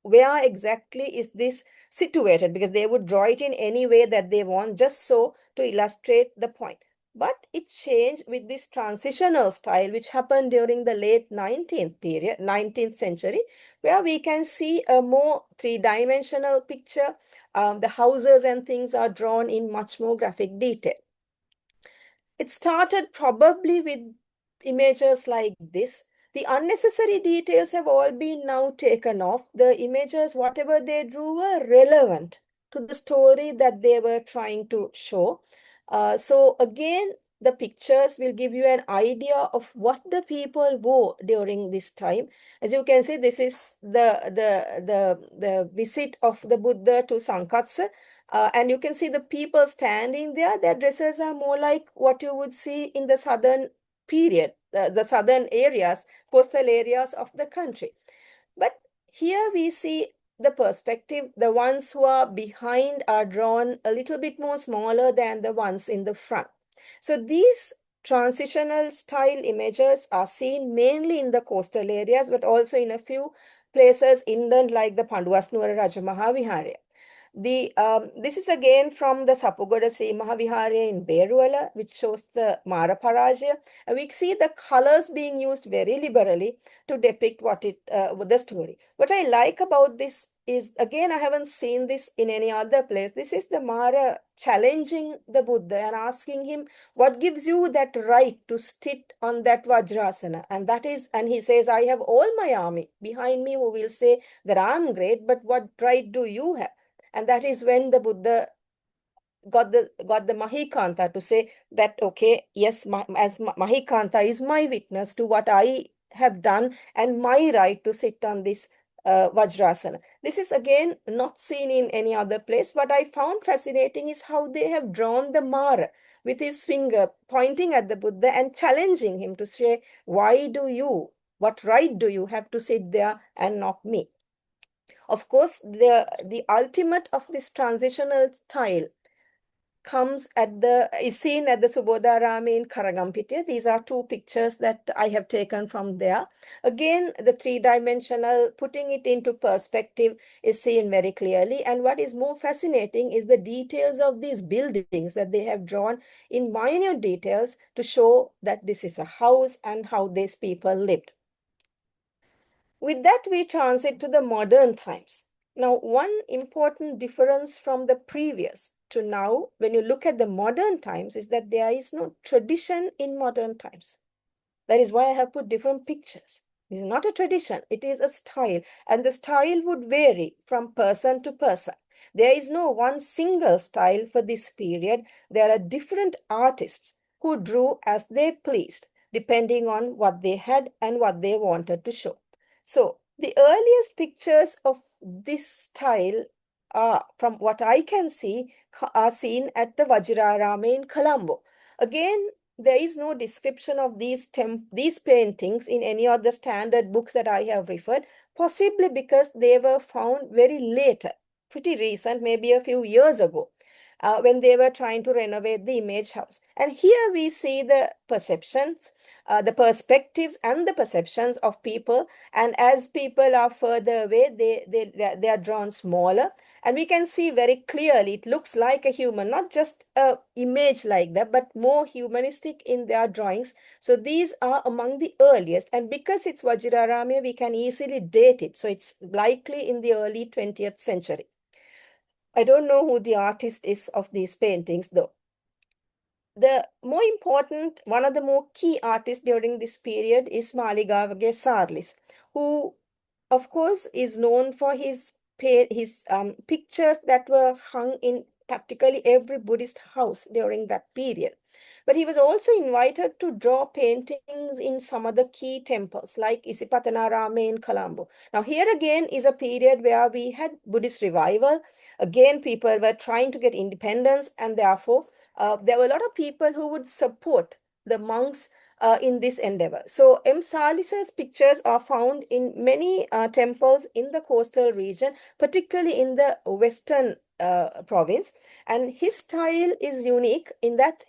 where exactly is this situated, because they would draw it in any way that they want, just so to illustrate the point. But it changed with this transitional style, which happened during the late 19th century, where we can see a more three-dimensional picture. The houses and things are drawn in much more graphic detail. It started probably with images like this. The unnecessary details have all been now taken off. The images, whatever they drew, were relevant to the story that they were trying to show. So again, the pictures will give you an idea of what the people wore during this time. As you can see, this is the visit of the Buddha to Sankatsa. And you can see the people standing there. Their dresses are more like what you would see in the southern period, the southern areas, coastal areas of the country. But here we see the perspective, the ones who are behind are drawn a little bit more smaller than the ones in the front. So these transitional style images are seen mainly in the coastal areas, but also in a few places inland like the Panduasnuwara Rajamahavihara. This is again from the Sapugoda Sri Mahavihara in Beruala, which shows the Mara Parajaya. And we see the colors being used very liberally to depict the story. What I like about this is, again, I haven't seen this in any other place. This is the Mara challenging the Buddha and asking him, what gives you that right to sit on that Vajrasana? And he says, I have all my army behind me who will say that I'm great, but what right do you have? And that is when the Buddha got the Mahikanta to say that, okay, yes, Mahikanta is my witness to what I have done and my right to sit on this Vajrasana. This is again not seen in any other place. What I found fascinating is how they have drawn the Mara with his finger pointing at the Buddha and challenging him to say, what right do you have to sit there and not me? Of course, the ultimate of this transitional style is seen at the Subodharama in Karagampitiya. These are two pictures that I have taken from there. Again, the three-dimensional, putting it into perspective is seen very clearly. And what is more fascinating is the details of these buildings that they have drawn in minute details to show that this is a house and how these people lived. With that, we transit to the modern times. Now, one important difference from the previous to now, when you look at the modern times, is that there is no tradition in modern times. That is why I have put different pictures. This is not a tradition, it is a style, and the style would vary from person to person. There is no one single style for this period. There are different artists who drew as they pleased, depending on what they had and what they wanted to show. So the earliest pictures of this style are, from what I can see, are seen at the Vajrarama in Colombo. Again, there is no description of these paintings in any of the standard books that I have referred, possibly because they were found very later, pretty recent, maybe a few years ago, when they were trying to renovate the image house. And here we see the perceptions, the perspectives and the perceptions of people. And as people are further away, they are drawn smaller. And we can see very clearly, it looks like a human, not just an image like that, but more humanistic in their drawings. So these are among the earliest. And because it's Vajrarama, we can easily date it. So it's likely in the early 20th century. I don't know who the artist is of these paintings, though. One of the more key artists during this period is Maligawage Sarlis, who, of course, is known for his pictures that were hung in practically every Buddhist house during that period. But he was also invited to draw paintings in some of the key temples, like Isipatanarama in Colombo. Now, here again is a period where we had Buddhist revival. Again, people were trying to get independence, and therefore, there were a lot of people who would support the monks in this endeavor. So M. Salis's pictures are found in many temples in the coastal region, particularly in the western province. And his style is unique in that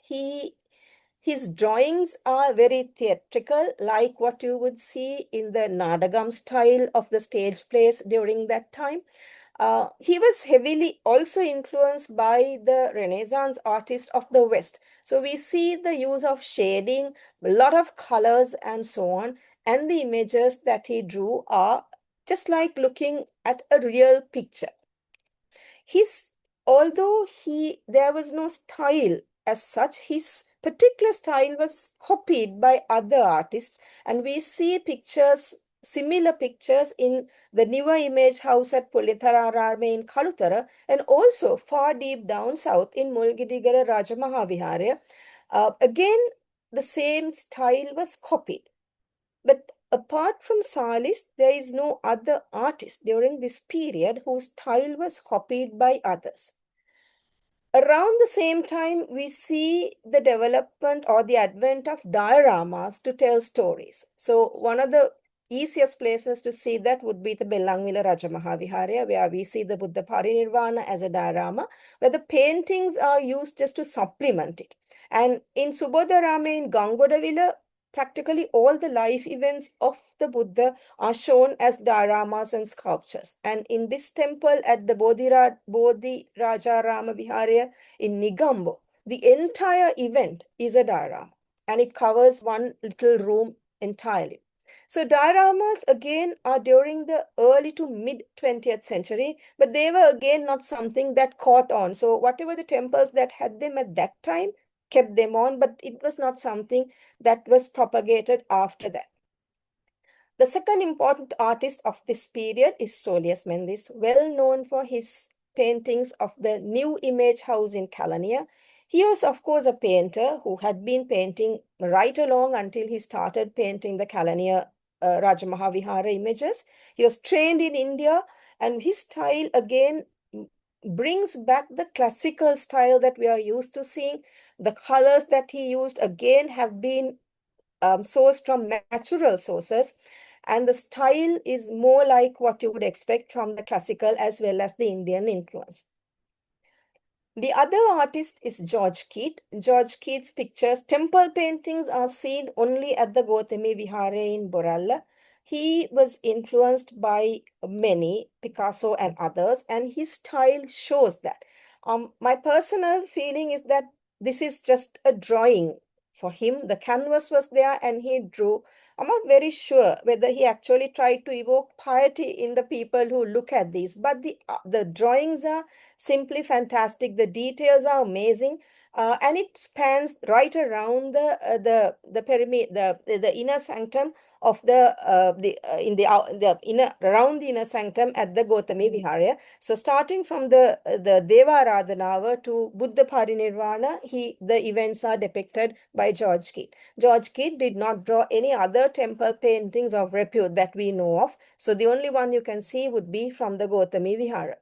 his drawings are very theatrical, like what you would see in the Nadagam style of the stage plays during that time. He was heavily also influenced by the Renaissance artists of the West. So we see the use of shading, a lot of colors and so on. And the images that he drew are just like looking at a real picture. Although there was no style as such, his particular style was copied by other artists, and we see similar pictures in the newer image house at Pulithararama in Kalutara, and also far deep down south in Mulgidigara Rajamahavihara. Again, the same style was copied. But apart from Salis, there is no other artist during this period whose style was copied by others. Around the same time, we see the development or the advent of dioramas to tell stories. So one of the easiest places to see that would be the Belangvila Rajamahaviharya, where we see the Buddha Parinirvana as a diorama, where the paintings are used just to supplement it. And in Subodharama in Gangodavila, practically all the life events of the Buddha are shown as dioramas and sculptures. And in this temple at the Bodhi Rajarama Viharya in Nigambo, the entire event is a diorama and it covers one little room entirely. So dioramas again are during the early to mid 20th century, but they were again not something that caught on. So whatever the temples that had them at that time kept them on, but it was not something that was propagated after that. The second important artist of this period is Solis Mendis, well known for his paintings of the new image house in Kelaniya. He was, of course, a painter who had been painting right along until he started painting the Kelaniya Rajamahavihara images. He was trained in India, and his style again brings back the classical style that we are used to seeing. The colors that he used again have been sourced from natural sources, and the style is more like what you would expect from the classical as well as the Indian influence. The other artist is George Keat. George Keat's pictures, temple paintings are seen only at the Gautami Vihare in Boralla. He was influenced by many, Picasso and others, and his style shows that. My personal feeling is that this is just a drawing for him. The canvas was there and he drew. I'm not very sure whether he actually tried to evoke piety in the people who look at these, but the drawings are simply fantastic. The details are amazing, and it spans right around the perimeter, the inner sanctum of the inner around the inner sanctum at the Gautami Viharya. So starting from the Deva Aradhanava to Buddha Parinirvana, the events are depicted by George Keat. George Keat did not draw any other temple paintings of repute that we know of. So the only one you can see would be from the Gautami Vihara.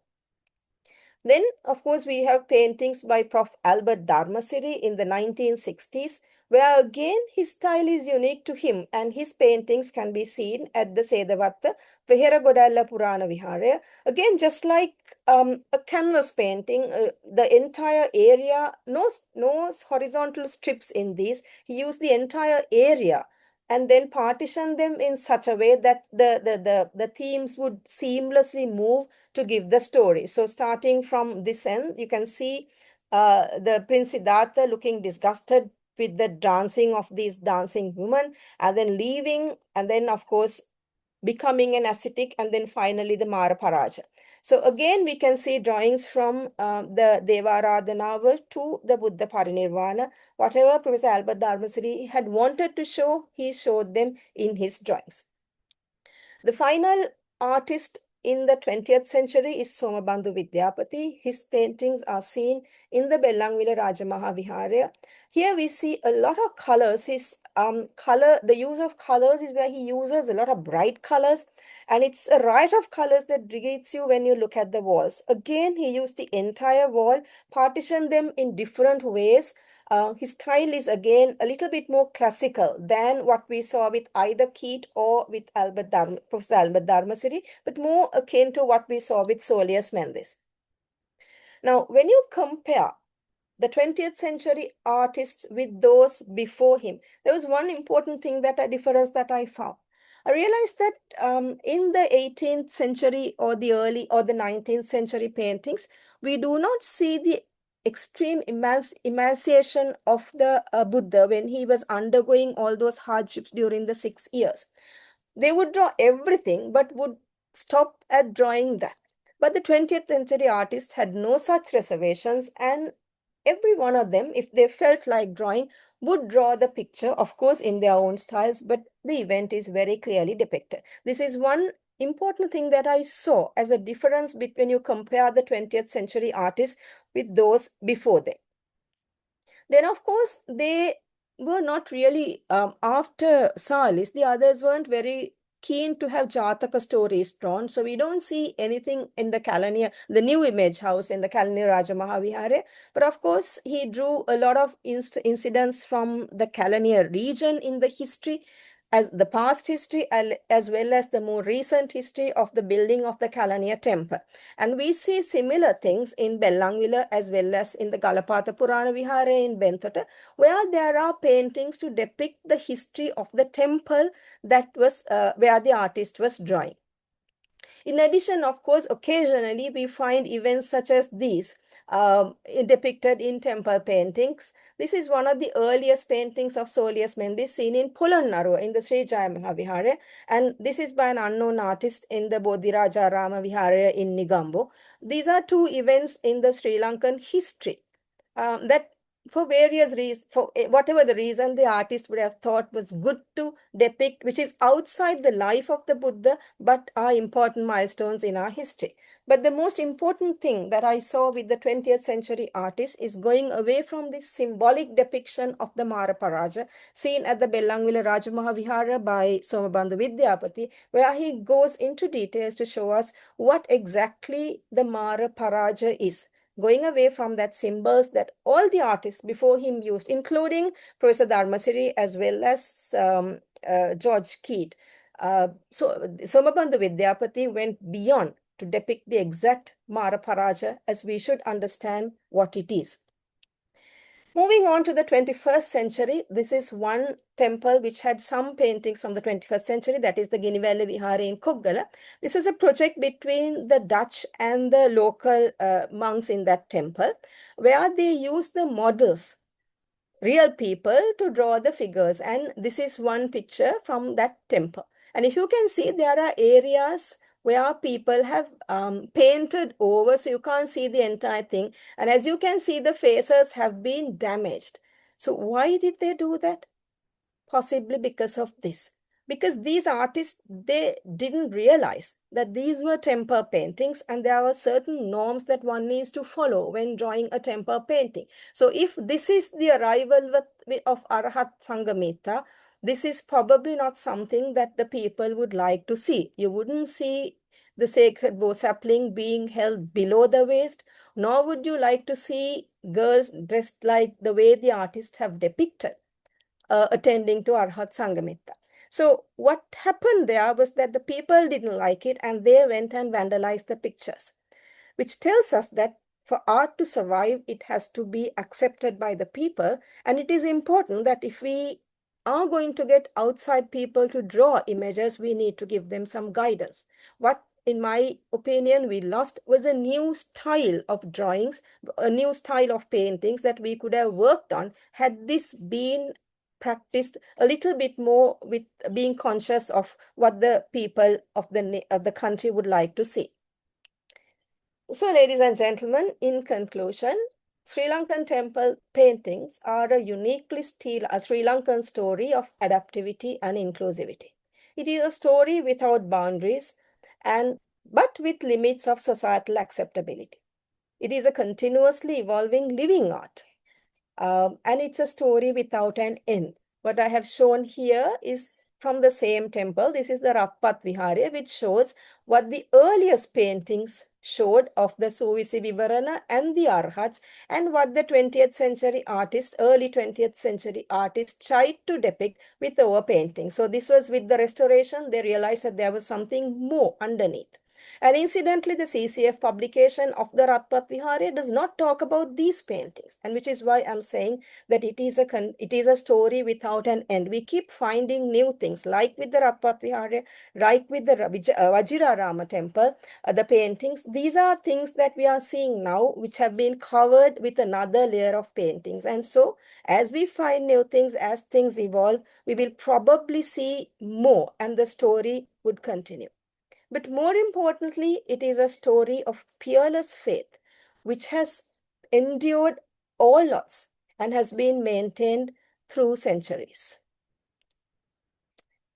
Then, of course, we have paintings by Prof. Albert Dharmasiri in the 1960s, where again his style is unique to him and his paintings can be seen at the Sedavatta Veheragodalla Purana Vihara. Again, just like a canvas painting, the entire area, no horizontal strips in these. He used the entire area and then partition them in such a way that the themes would seamlessly move to give the story. So starting from this end, you can see the Prince Siddhartha looking disgusted with the dancing of these dancing women, and then leaving, and then of course becoming an ascetic, and then finally the Maraparaja. So again, we can see drawings from the Devaradhanava to the Buddha Parinirvana. Whatever Professor Albert Dharmasiri had wanted to show, he showed them in his drawings. The final artist in the 20th century is Somabandhu Vidyapati. His paintings are seen in the Belangvila Rajamahaviharya. Here we see a lot of colors. His the use of colors is where he uses a lot of bright colors, and it's a riot of colors that greets you when you look at the walls. Again, he used the entire wall, partitioned them in different ways. His style is again a little bit more classical than what we saw with either Keat or with Professor Albert Dharmasiri, but more akin to what we saw with Solis Mendis. Now, when you compare the 20th century artists with those before him, there was one important thing a difference that I found. I realized that in the 18th century or the 19th century paintings, we do not see the extreme emaciation of the Buddha when he was undergoing all those hardships during the 6 years. They would draw everything, but would stop at drawing that. But the 20th century artists had no such reservations, and every one of them, if they felt like drawing, would draw the picture, of course, in their own styles, but the event is very clearly depicted. This is one important thing that I saw as a difference between you compare the 20th century artists with those before them. Then, of course, they were not really, after Salis, the others weren't very keen to have Jataka stories drawn. So we don't see anything in the Kelaniya, the new image house in the Kelaniya Rajamahavihare. But of course, he drew a lot of incidents from the Kelaniya region in the history. as the past history as well as the more recent history of the building of the Kalaniya temple. And we see similar things in Bellangwila as well as in the Galapatha Purana Vihara in Benthota, where there are paintings to depict the history of the temple that was where the artist was drawing. In addition, of course, occasionally we find events such as these depicted in temple paintings. This is one of the earliest paintings of Solis Mendi seen in Polonnaruwa in the Sri Jaya Mahavihara, and this is by an unknown artist in the Bodhiraja Rama Vihara in Nigambo. These are two events in the Sri Lankan history that for various reasons, for whatever the reason, the artist would have thought was good to depict, which is outside the life of the Buddha, but are important milestones in our history. But the most important thing that I saw with the 20th century artist is going away from this symbolic depiction of the Mara Paraja seen at the Bellangwila Rajamahavihara by Somabandhu Vidyapati, where he goes into details to show us what exactly the Mara Paraja is, going away from that symbols that all the artists before him used, including Professor Dharmasiri as well as George Keat. So Somabandhu Vidyapati went beyond to depict the exact Mara Paraja as we should understand what it is. Moving on to the 21st century, this is one temple which had some paintings from the 21st century, that is the Ginivale Vihara in Koggala. This was a project between the Dutch and the local monks in that temple, where they used the models, real people, to draw the figures. And this is one picture from that temple. And if you can see, there are areas where people have painted over, so you can't see the entire thing. And as you can see, the faces have been damaged. So why did they do that? Possibly because of this. Because these artists, they didn't realize that these were temple paintings and there are certain norms that one needs to follow when drawing a temple painting. So if this is the arrival of Arahat Sangamita, this is probably not something that the people would like to see. You wouldn't see the sacred bow sapling being held below the waist, nor would you like to see girls dressed like the way the artists have depicted attending to Arhat Sangamita. So what happened there was that the people didn't like it and they went and vandalized the pictures, which tells us that for art to survive, it has to be accepted by the people. And it is important that if we are going to get outside people to draw images, we need to give them some guidance. What, in my opinion, we lost was a new style of drawings, a new style of paintings that we could have worked on had this been practiced a little bit more with being conscious of what the people of the country would like to see. So, ladies and gentlemen, in conclusion, Sri Lankan temple paintings are a uniquely Sri Lankan story of adaptivity and inclusivity. It is a story without boundaries but with limits of societal acceptability. It is a continuously evolving living art. And it's a story without an end. What I have shown here is from the same temple. This is the Ratpat Vihara, which shows what the earliest paintings showed of the Suvisi Vivarana and the Arhats, and what the 20th century artists, early 20th century artists tried to depict with our painting. So this was with the restoration, they realized that there was something more underneath. And incidentally, the CCF publication of the Ratpat Vihara does not talk about these paintings, and which is why I'm saying that it is a story without an end. We keep finding new things, like with the Ratpat Vihara, like with the Vajira Rama temple, the paintings. These are things that we are seeing now, which have been covered with another layer of paintings. And so, as we find new things, as things evolve, we will probably see more, and the story would continue. But more importantly, it is a story of peerless faith, which has endured all odds and has been maintained through centuries.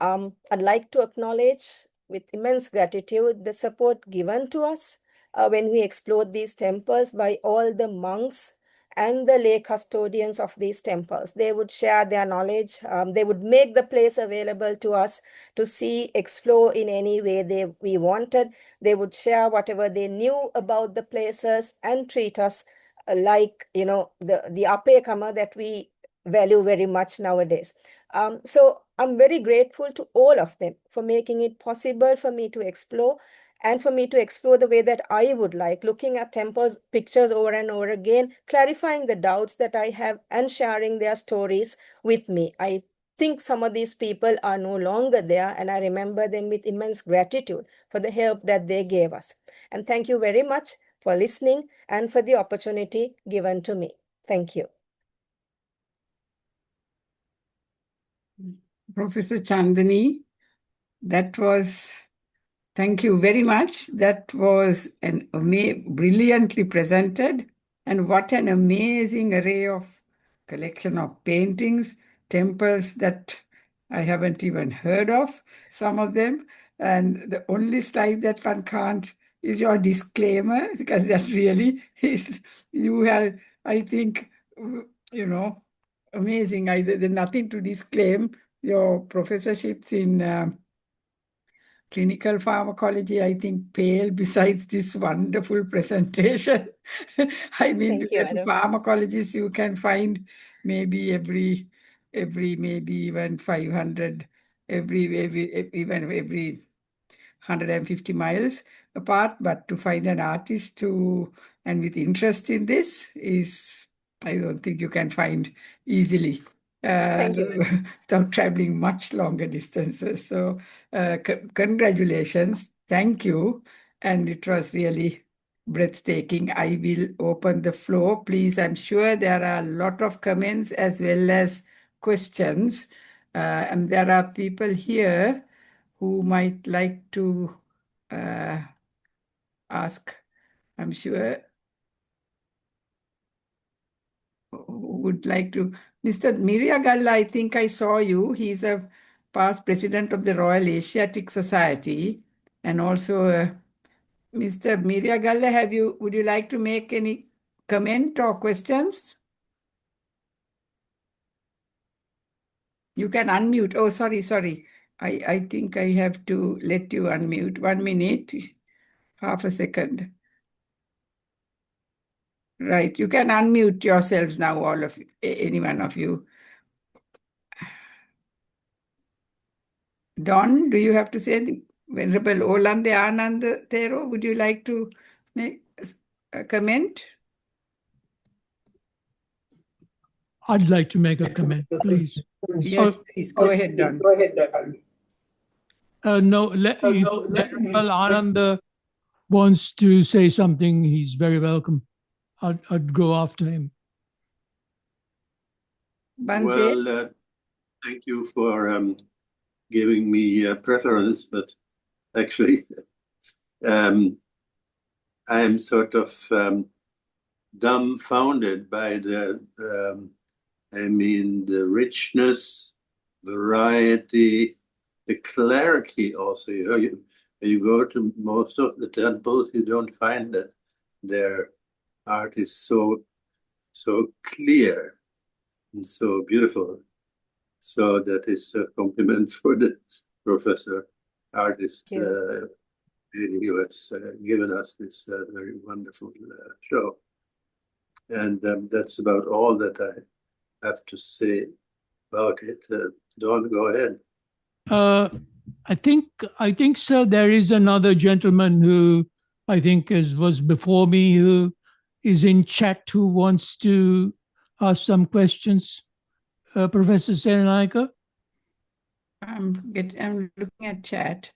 I'd like to acknowledge with immense gratitude the support given to us when we explored these temples by all the monks and the lay custodians of these temples. They would share their knowledge. They would make the place available to us to see, explore in any way we wanted. They would share whatever they knew about the places and treat us like, the ape kama that we value very much nowadays. So I'm very grateful to all of them for making it possible for me to explore and for me to explore the way that I would like, looking at temples, pictures over and over again, clarifying the doubts that I have and sharing their stories with me. I think some of these people are no longer there, and I remember them with immense gratitude for the help that they gave us. And thank you very much for listening and for the opportunity given to me. Thank you. Professor Chandanie, thank you very much. That was brilliantly presented, and what an amazing array of collection of paintings, temples that I haven't even heard of, some of them. And the only slide that one can't is your disclaimer, because that really is, you have, I think, amazing. There's nothing to disclaim. Your professorships in clinical pharmacology, I think, pale besides this wonderful presentation. I mean, Thank you, to madam. pharmacologists, you can find maybe maybe even 500, even every 150 miles apart, but to find an artist and with interest in this is, I don't think you can find easily. Thank you, madam. Without traveling much longer distances. So congratulations. Thank you. And it was really breathtaking. I will open the floor. Please, I'm sure there are a lot of comments as well as questions. And there are people here who might like to ask, I'm sure, who would like to. Mr. Miriagalla, I think I saw you. He's a past president of the Royal Asiatic Society. And also, Mr. Miriagalla, would you like to make any comment or questions? You can unmute. Oh, sorry. I think I have to let you unmute. 1 minute, half a second. Right. You can unmute yourselves now, all of you, any one of you. Don, do you have to say anything? Venerable Olande Anand Thero, would you like to make a comment? I'd like to make a comment, please. Yes, please. Go ahead, Don. No, if Venerable Ananda wants to say something, he's very welcome. I'd go after him. Bante? Well, thank you for giving me preference, but actually, I am sort of dumbfounded by the richness, variety, the clarity also. You go to most of the temples, you don't find that their art is so clear and so beautiful. So that is a compliment for the professor, artist who has given us this very wonderful show. And that's about all that I have to say about it. Don, go ahead. I think, sir, there is another gentleman who I think was before me who is in chat who wants to ask some questions. Professor Senanaika? I'm looking at chat.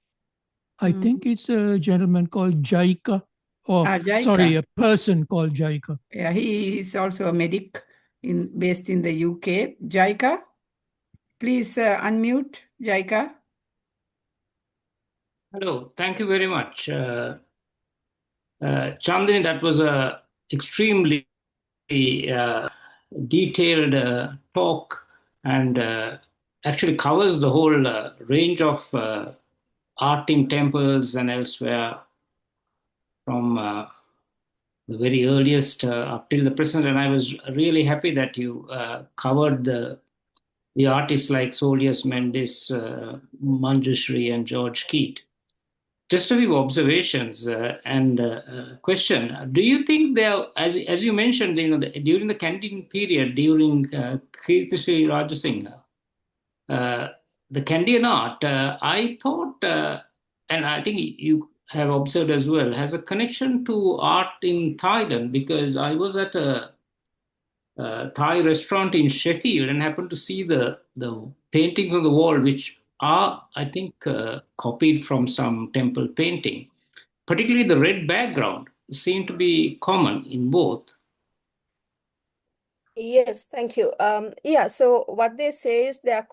I think it's a gentleman called Jaika. Jaika. Sorry, a person called Jaika. Yeah, he is also a medic based in the UK. Jaika, please unmute. Jaika. Hello, thank you very much. Chandani, that was a extremely detailed talk and actually covers the whole range of art in temples and elsewhere from the very earliest up till the present. And I was really happy that you covered the artists like Solius Mendes, Manjushri and George Keat. Just a few observations and question. Do you think there, as you mentioned, during the canteen period, during Kirti Sri Rajasingha, the Candian art, I thought, and I think you have observed as well, has a connection to art in Thailand, because I was at a Thai restaurant in Sheffield and happened to see the paintings on the wall, which are, I think, copied from some temple painting. Particularly the red background seemed to be common in both. Yes, thank you. Yeah, so what they say is there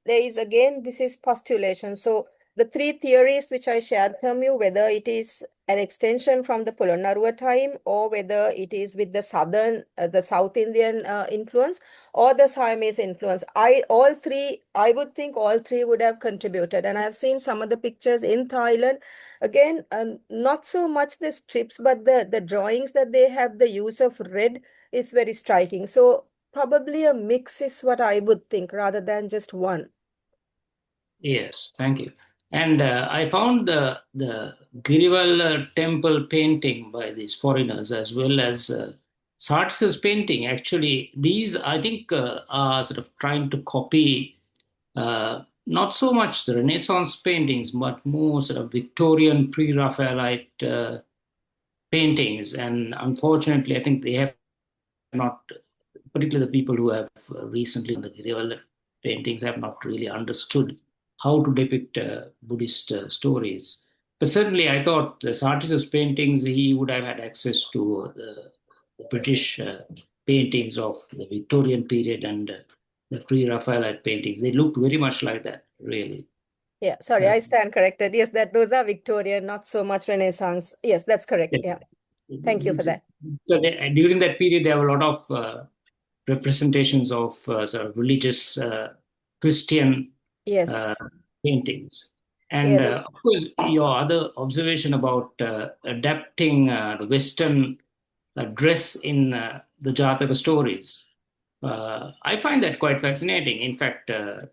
is again, this is postulation. So the three theories which I shared from you, whether it is an extension from the Polonnaruwa time or whether it is with the South Indian influence or the Siamese influence, I would think all three would have contributed. And I've seen some of the pictures in Thailand. Again, not so much the strips, but the drawings that they have, the use of red is very striking. So probably a mix is what I would think rather than just one. Yes, thank you. And I found the Girival temple painting by these foreigners, as well as Sartre's painting. Actually, these, I think, are sort of trying to copy not so much the Renaissance paintings, but more sort of Victorian pre-Raphaelite paintings. And unfortunately, I think they have not, particularly the people who have recently in the Girival paintings, have not really understood how to depict Buddhist stories. But certainly, I thought the Sartre's paintings, he would have had access to the British paintings of the Victorian period and the pre-Raphaelite paintings. They looked very much like that, really. Yeah, sorry, I stand corrected. Yes, those are Victorian, not so much Renaissance. Yes, that's correct. Yeah. Thank you for that. So during that period, there were a lot of representations of sort of religious Christian Yes. paintings. And Yeah, of course, your other observation about adapting the Western dress in the Jataka stories, I find that quite fascinating. In fact, I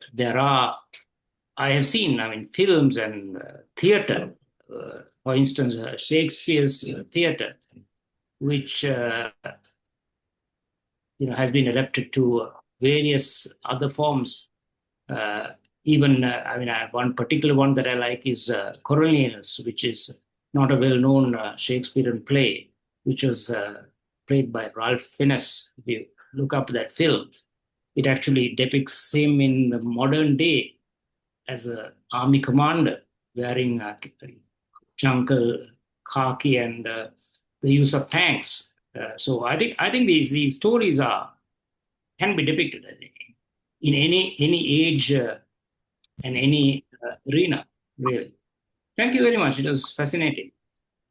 have seen, films and theater, for instance, Shakespeare's theater, which has been adapted to various other forms. One particular one that I like is Coriolanus, which is not a well-known Shakespearean play, which was played by Ralph Fiennes. If you look up that film, it actually depicts him in the modern day as an army commander wearing jungle khaki and the use of tanks. So I think these stories can be depicted, I think, in any age and any arena, really. Thank you very much. It was fascinating.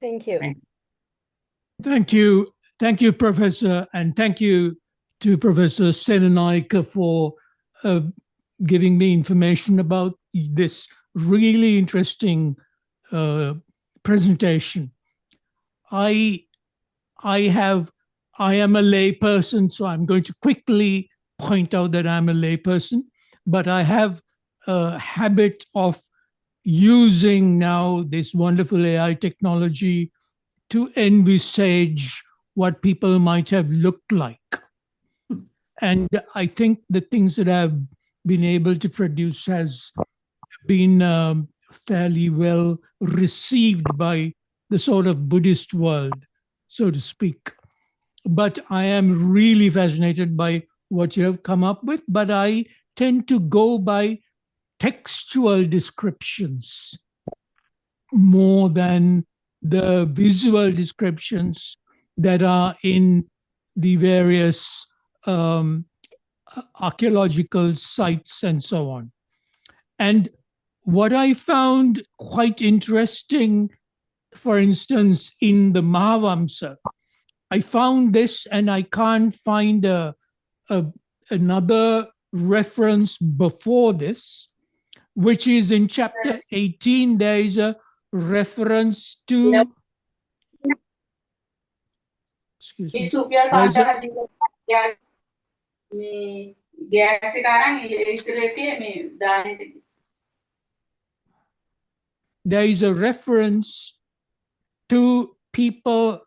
thank you. Thank you. Thank you, Professor. And thank you to Professor Senanaika for giving me information about this really interesting presentation. I am a lay person, so I'm going to quickly point out that I'm a lay person, but I have a habit of using now this wonderful AI technology to envisage what people might have looked like. And I think the things that I've been able to produce has been fairly well received by the sort of Buddhist world, so to speak. But I am really fascinated by what you have come up with, but I tend to go by textual descriptions more than the visual descriptions that are in the various archaeological sites and so on. And what I found quite interesting, for instance, in the Mahavamsa, I found this and I can't find another reference before this, which is in chapter 18, there is a reference to, excuse me, there is a reference to people,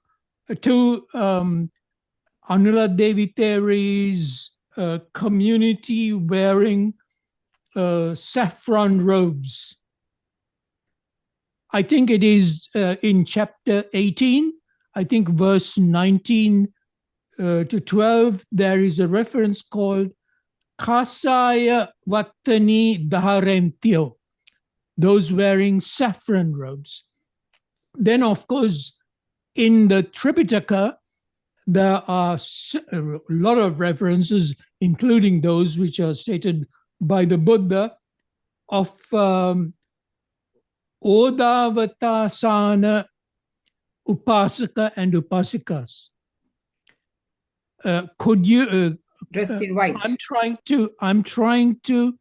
to Anula Devi Teri's community wearing saffron robes. I think it is in chapter 18, I think verse 19 to 12, there is a reference called Kasaya Vattani Dhaharentyo, those wearing saffron robes. Then, of course, in the Tripitaka, there are a lot of references, including those which are stated by the Buddha, of Odavatasana Upasaka and Upasikas. Could you? Dressed in white. I'm trying to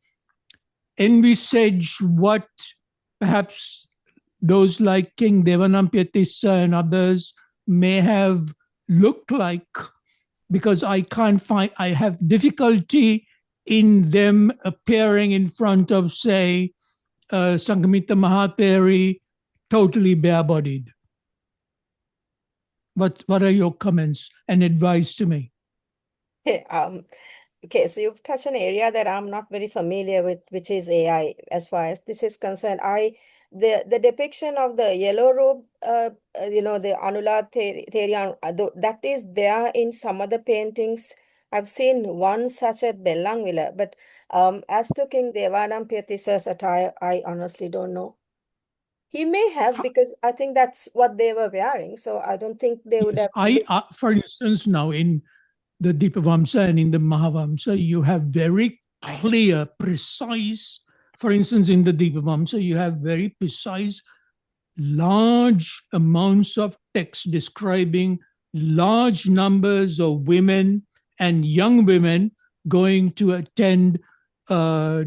envisage what perhaps those like King Devanampiyatissa and others may have looked like, because I have difficulty in them appearing in front of, say, Sangamita Mahatheri, totally bare-bodied. What are your comments and advice to me? Okay, so you've touched an area that I'm not very familiar with, which is AI. As far as this is concerned, the depiction of the yellow robe, the Anula Therian, that is there in some other paintings. I've seen one such at Bellangvilla, but as to King Devanampiyattissa's attire, I honestly don't know. He may have, because I think that's what they were wearing. So I don't think they would have. For instance, now in the Dipavamsa and in the Mahavamsa, you have very clear, precise, for instance, in the Dipavamsa, you have very precise, large amounts of text describing large numbers of women and young women going to attend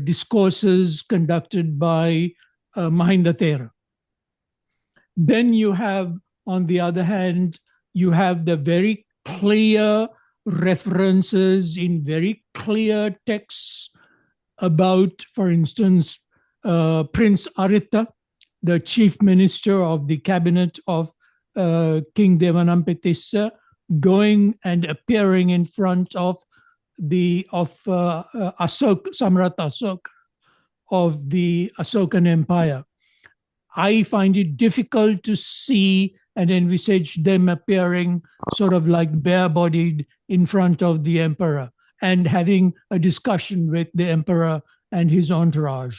discourses conducted by Mahinda Thera. Then you have, on the other hand, you have the very clear references in very clear texts about, for instance, Prince Arita, the chief minister of the cabinet of King Devanampiyatissa, going and appearing in front of Samrat Ashoka of the Ashokan Empire. I find it difficult to see and envisage them appearing sort of like bare-bodied in front of the emperor and having a discussion with the emperor and his entourage.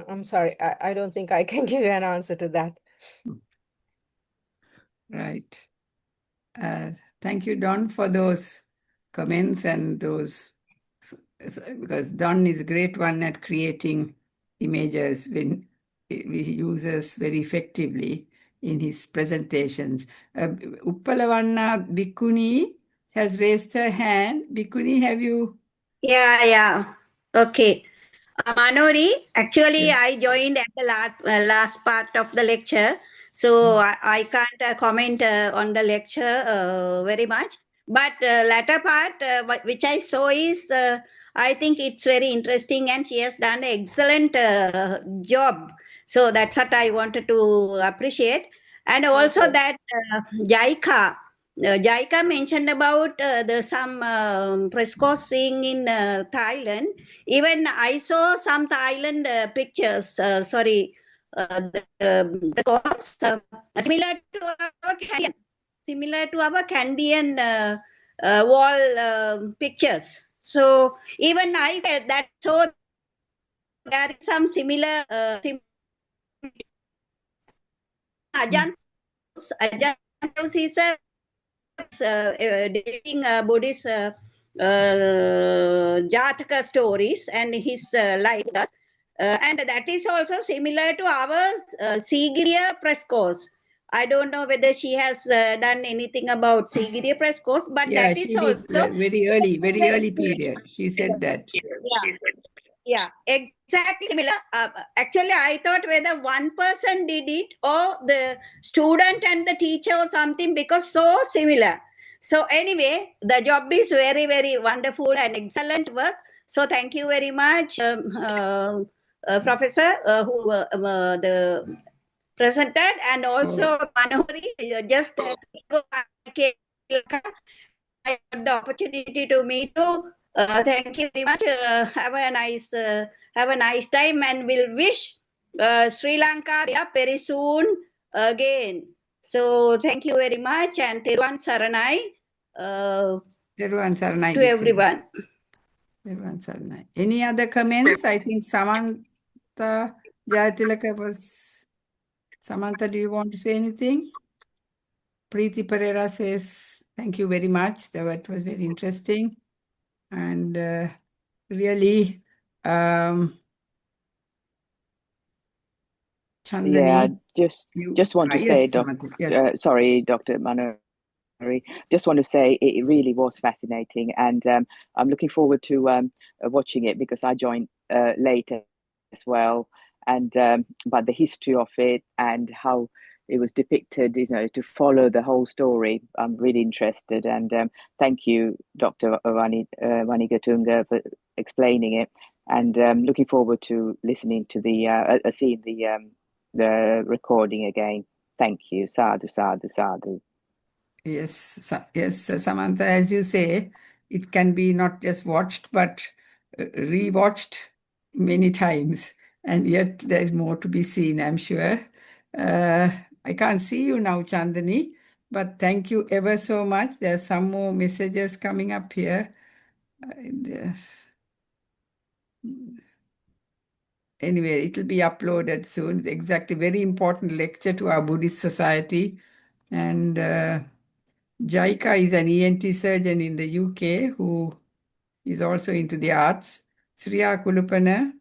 I'm sorry, I don't think I can give you an answer to that. Right. Thank you, Don, for those comments and those, because Don is a great one at creating images when he uses very effectively in his presentations. Uppalavanna Bhikkhuni has raised her hand. Bhikkhuni, have you? Yeah. Okay. Manori, actually, I joined at the last part of the lecture, so I can't comment on the lecture very much. But latter part, which I saw is, I think it's very interesting, and she has done an excellent job. So that's what I wanted to appreciate. And also that Jaika. Jaika mentioned about some press course seeing in Thailand. Even I saw some Thailand pictures. The press course similar to our Canadian wall pictures. So even I felt that. So there is some similar. Ajantos is a dealing Buddhist Jataka stories and his life. And that is also similar to our Sigiriya press course. I don't know whether she has done anything about Sigiriya press course, but that is also very early period. She said that. Yeah, exactly similar. Actually, I thought whether one person did it or the student and the teacher or something, because so similar. So anyway, the job is very, very wonderful and excellent work. So thank you very much, Professor, who the presented, and also Manohari. I had the opportunity to meet you. Thank you very much. Have a nice time, and we'll wish Sri Lanka be up very soon again. So thank you very much, and Teruvan Saranai Teruvan Saranai to Dikku. everyone. Teruvan Saranai. Any other comments? I think Samantha Jayatilaka was. Samantha, do you want to say anything? Preeti Pereira says, thank you very much. That was very interesting. And really, Yeah, Chandani, just want to say, yes, Samantha, yes. sorry, Dr. Manori, just want to say it really was fascinating, and I'm looking forward to watching it because I joined later as well, and but the history of it and how it was depicted, to follow the whole story, I'm really interested, and thank you, Dr. Wanigatunga, for explaining it, and looking forward to listening to seeing the recording again. Thank you. Sadhu, sadhu, sadhu. Yes, Samantha, as you say, it can be not just watched, but rewatched many times. And yet there is more to be seen, I'm sure. I can't see you now, Chandani, but thank you ever so much. There are some more messages coming up here. Yes. Anyway, it will be uploaded soon. It's exactly, very important lecture to our Buddhist society. And Jaika is an ENT surgeon in the UK who is also into the arts. Sriya Kulupana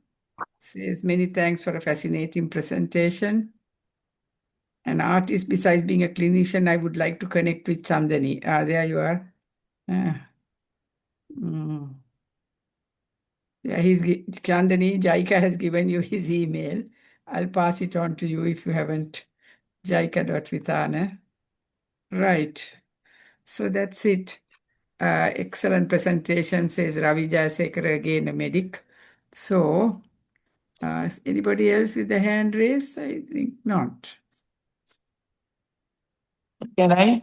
says, many thanks for a fascinating presentation. An artist, besides being a clinician, I would like to connect with Chandani. There you are. Yeah, Chandani, Jaika has given you his email. I'll pass it on to you if you haven't. Jaika.Vithana. Right. So that's it. Excellent presentation, says Ravi Jayasekara, again a medic. So, anybody else with the hand raised? I think not. Can I?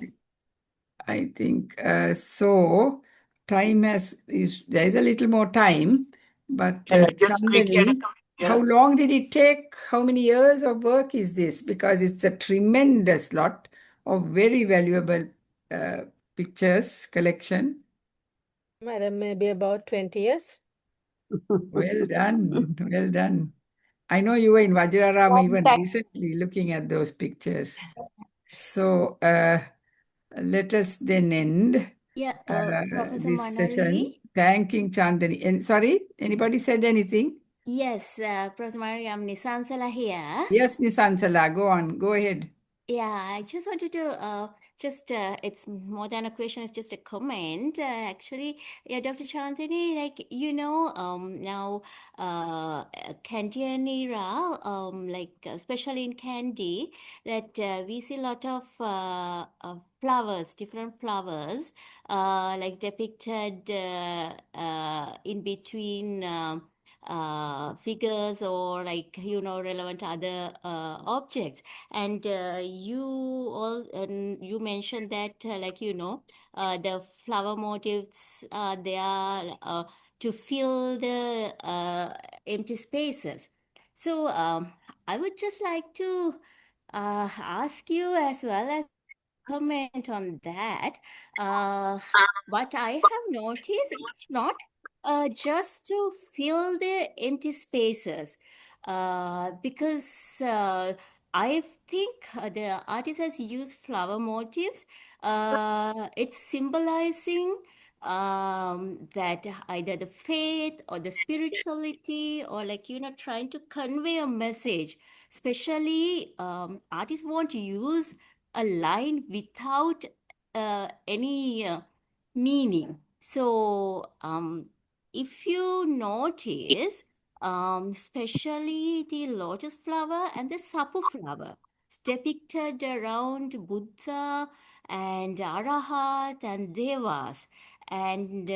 I think so. Time there's a little more time, but Can I just quickly Chandani, how yeah? long did it take? How many years of work is this? Because it's a tremendous lot of very valuable pictures collection. Madam, maybe about 20 years. Well done, well done. I know you were in Vajrarama even recently looking at those pictures. So let us then end Professor this Manori. session thanking Chandani. And sorry, anybody said anything? Yes, Professor Manori, I'm Nisansala here. Yes, Nisansala, go on, go ahead. Yeah, I just wanted to it's more than a question, it's just a comment. Actually, yeah, Dr. Chandani, like, now, Kandian era, especially in Kandy, that we see a lot of flowers, different flowers, like depicted in between figures or relevant other objects. And you mentioned that the flower motifs they are to fill the empty spaces. So I would just like to ask you as well as comment on that. What I have noticed, it's not just to fill the empty spaces, because I think the artist has used flower motifs. It's symbolizing that either the faith or the spirituality, or trying to convey a message. Especially, artists won't use a line without any meaning. So, if you notice, especially the lotus flower and the sapu flower, it's depicted around Buddha and Arahat and Devas, and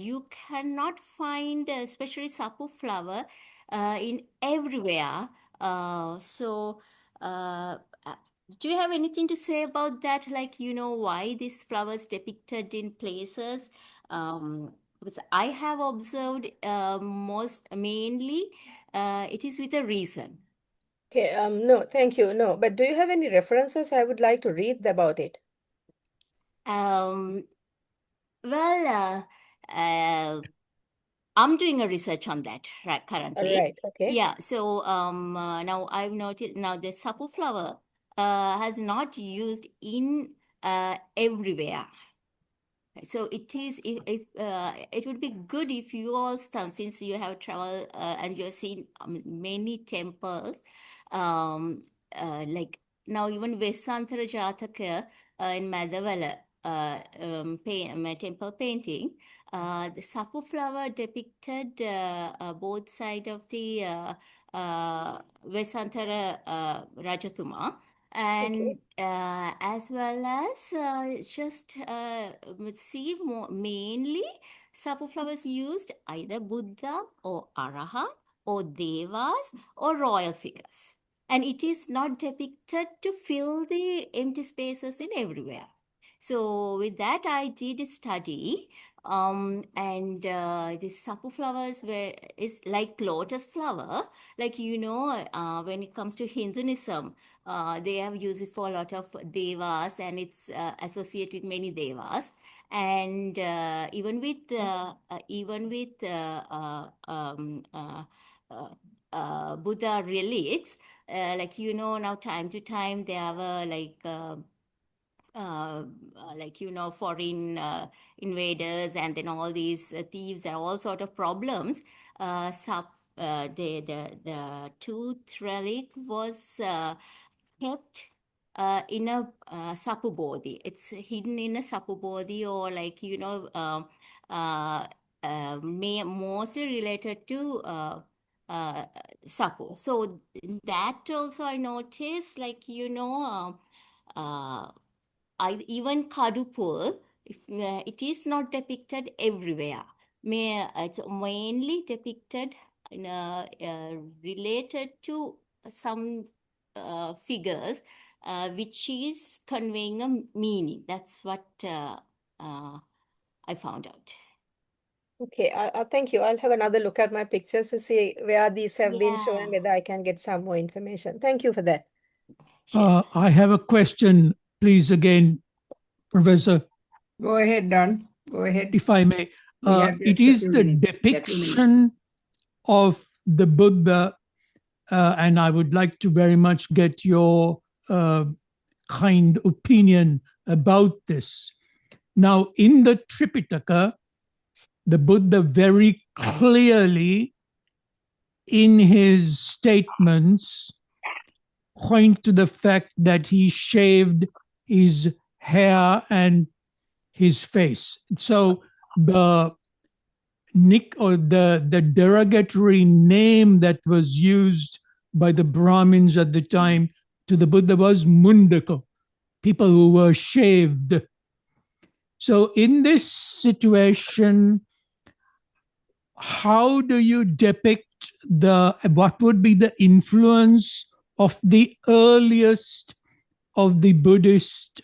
you cannot find, especially sapu flower, in everywhere. So. Uh, do you have anything to say about that? Why these flowers depicted in places because I have observed mainly it is with a reason. Okay, no, thank you. No, but do you have any references? I would like to read about it. Um, well, I'm doing a research on that All currently. right, okay. Yeah, so now I've noticed now the sapu flower has not used in everywhere. So it is if it would be good if you all since you have traveled and you have seen many temples, like now even Vesantara Jataka in Madavala temple painting, the sapu flower depicted both sides of the Vesantara Rajatuma, and as well as just see mainly sapu flowers used either Buddha or Arahat or Devas or royal figures, and it is not depicted to fill the empty spaces in everywhere. So with that I did study, and this sapu flowers is like lotus flower, like when it comes to Hinduism, they have used it for a lot of devas, and it's associated with many devas, and even with Buddha relics, now time to time they have foreign invaders, and then all these thieves and all sort of problems. The tooth relic was kept in a sapu bodhi. It's hidden in a sapu bodhi, or mostly related to sapu. So that also I noticed, even Kadupul, it is not depicted everywhere. It's mainly depicted related to some figures, which is conveying a meaning. That's what I found out. Okay, thank you. I'll have another look at my pictures to see where these have been shown and Yeah. whether I can get some more information. Thank you for that. Sure. I have a question, please, again, Professor, Go ahead, Don. Go ahead. if I may. We have It just a is few the minutes. Yeah, 2 minutes. depiction of the Buddha, and I would like to very much get your kind opinion about this. Now, in the Tripitaka, the Buddha very clearly in his statements point to the fact that he shaved his hair and his face. So the the derogatory name that was used by the Brahmins at the time to the Buddha was mundaka, people who were shaved. So in this situation, how do you depict what would be the influence of the earliest of the Buddhist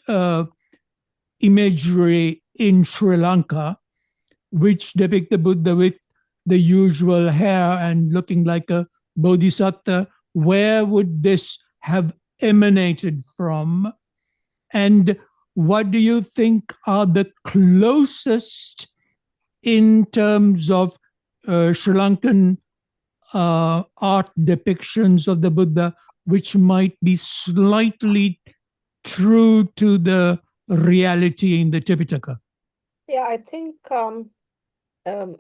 imagery in Sri Lanka, which depict the Buddha with the usual hair and looking like a bodhisattva? Where would this have emanated from? And what do you think are the closest in terms of Sri Lankan art depictions of the Buddha, which might be slightly true to the reality in the Tipitaka? Yeah, I think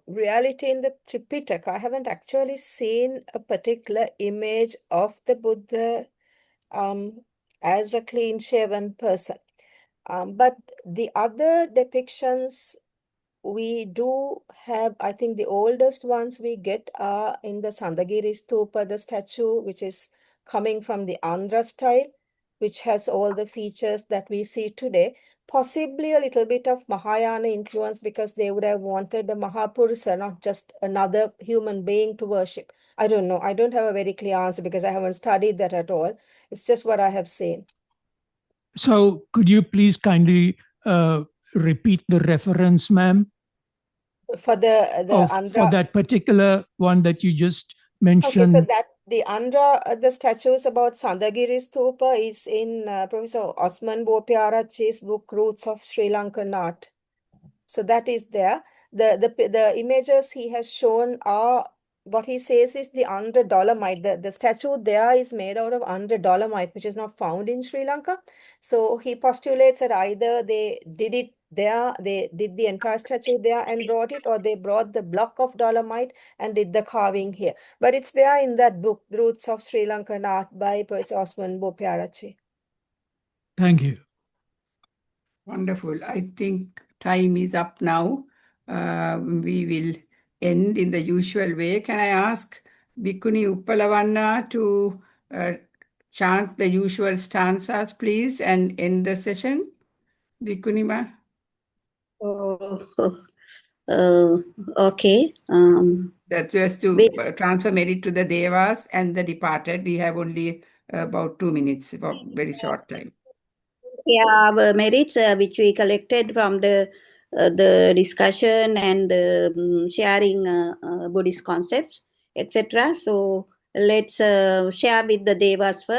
reality in the Tripitaka, I haven't actually seen a particular image of the Buddha as a clean-shaven person. But the other depictions we do have, I think the oldest ones we get are in the Sandagiri Stupa, the statue, which is coming from the Andhra style, which has all the features that we see today. Possibly a little bit of Mahayana influence, because they would have wanted a Mahapurusa, not just another human being to worship. I don't know. I don't have a very clear answer because I haven't studied that at all. It's just what I have seen. So could you please kindly repeat the reference, ma'am? For the for Andhra. that particular one that you just Okay, mentioned. so that the Andhra, the statues about Sandagiri Stupa is in Professor Osman Bopiarachi's book Roots of Sri Lankan Art. So that is there. The images he has shown are, what he says is the Andhra dolomite. The statue there is made out of Andhra dolomite, which is not found in Sri Lanka. So he postulates that either they did it there, they did the entire statue there and brought it, or they brought the block of dolomite and did the carving here. But it's there in that book, Roots of Sri Lankan Art by Professor Osman Bopiarachi. Thank you. Wonderful. I think time is up now. We will end in the usual way. Can I ask Bhikkhuni Uppalavanna to chant the usual stanzas, please, and end the session? Bhikkhuni Ma? Okay. That was to transfer merit to the Devas and the departed. We have only about 2 minutes, about very short time. Yeah, our merits which we collected from the discussion and the sharing Buddhist concepts, etc. So let's share with the Devas first.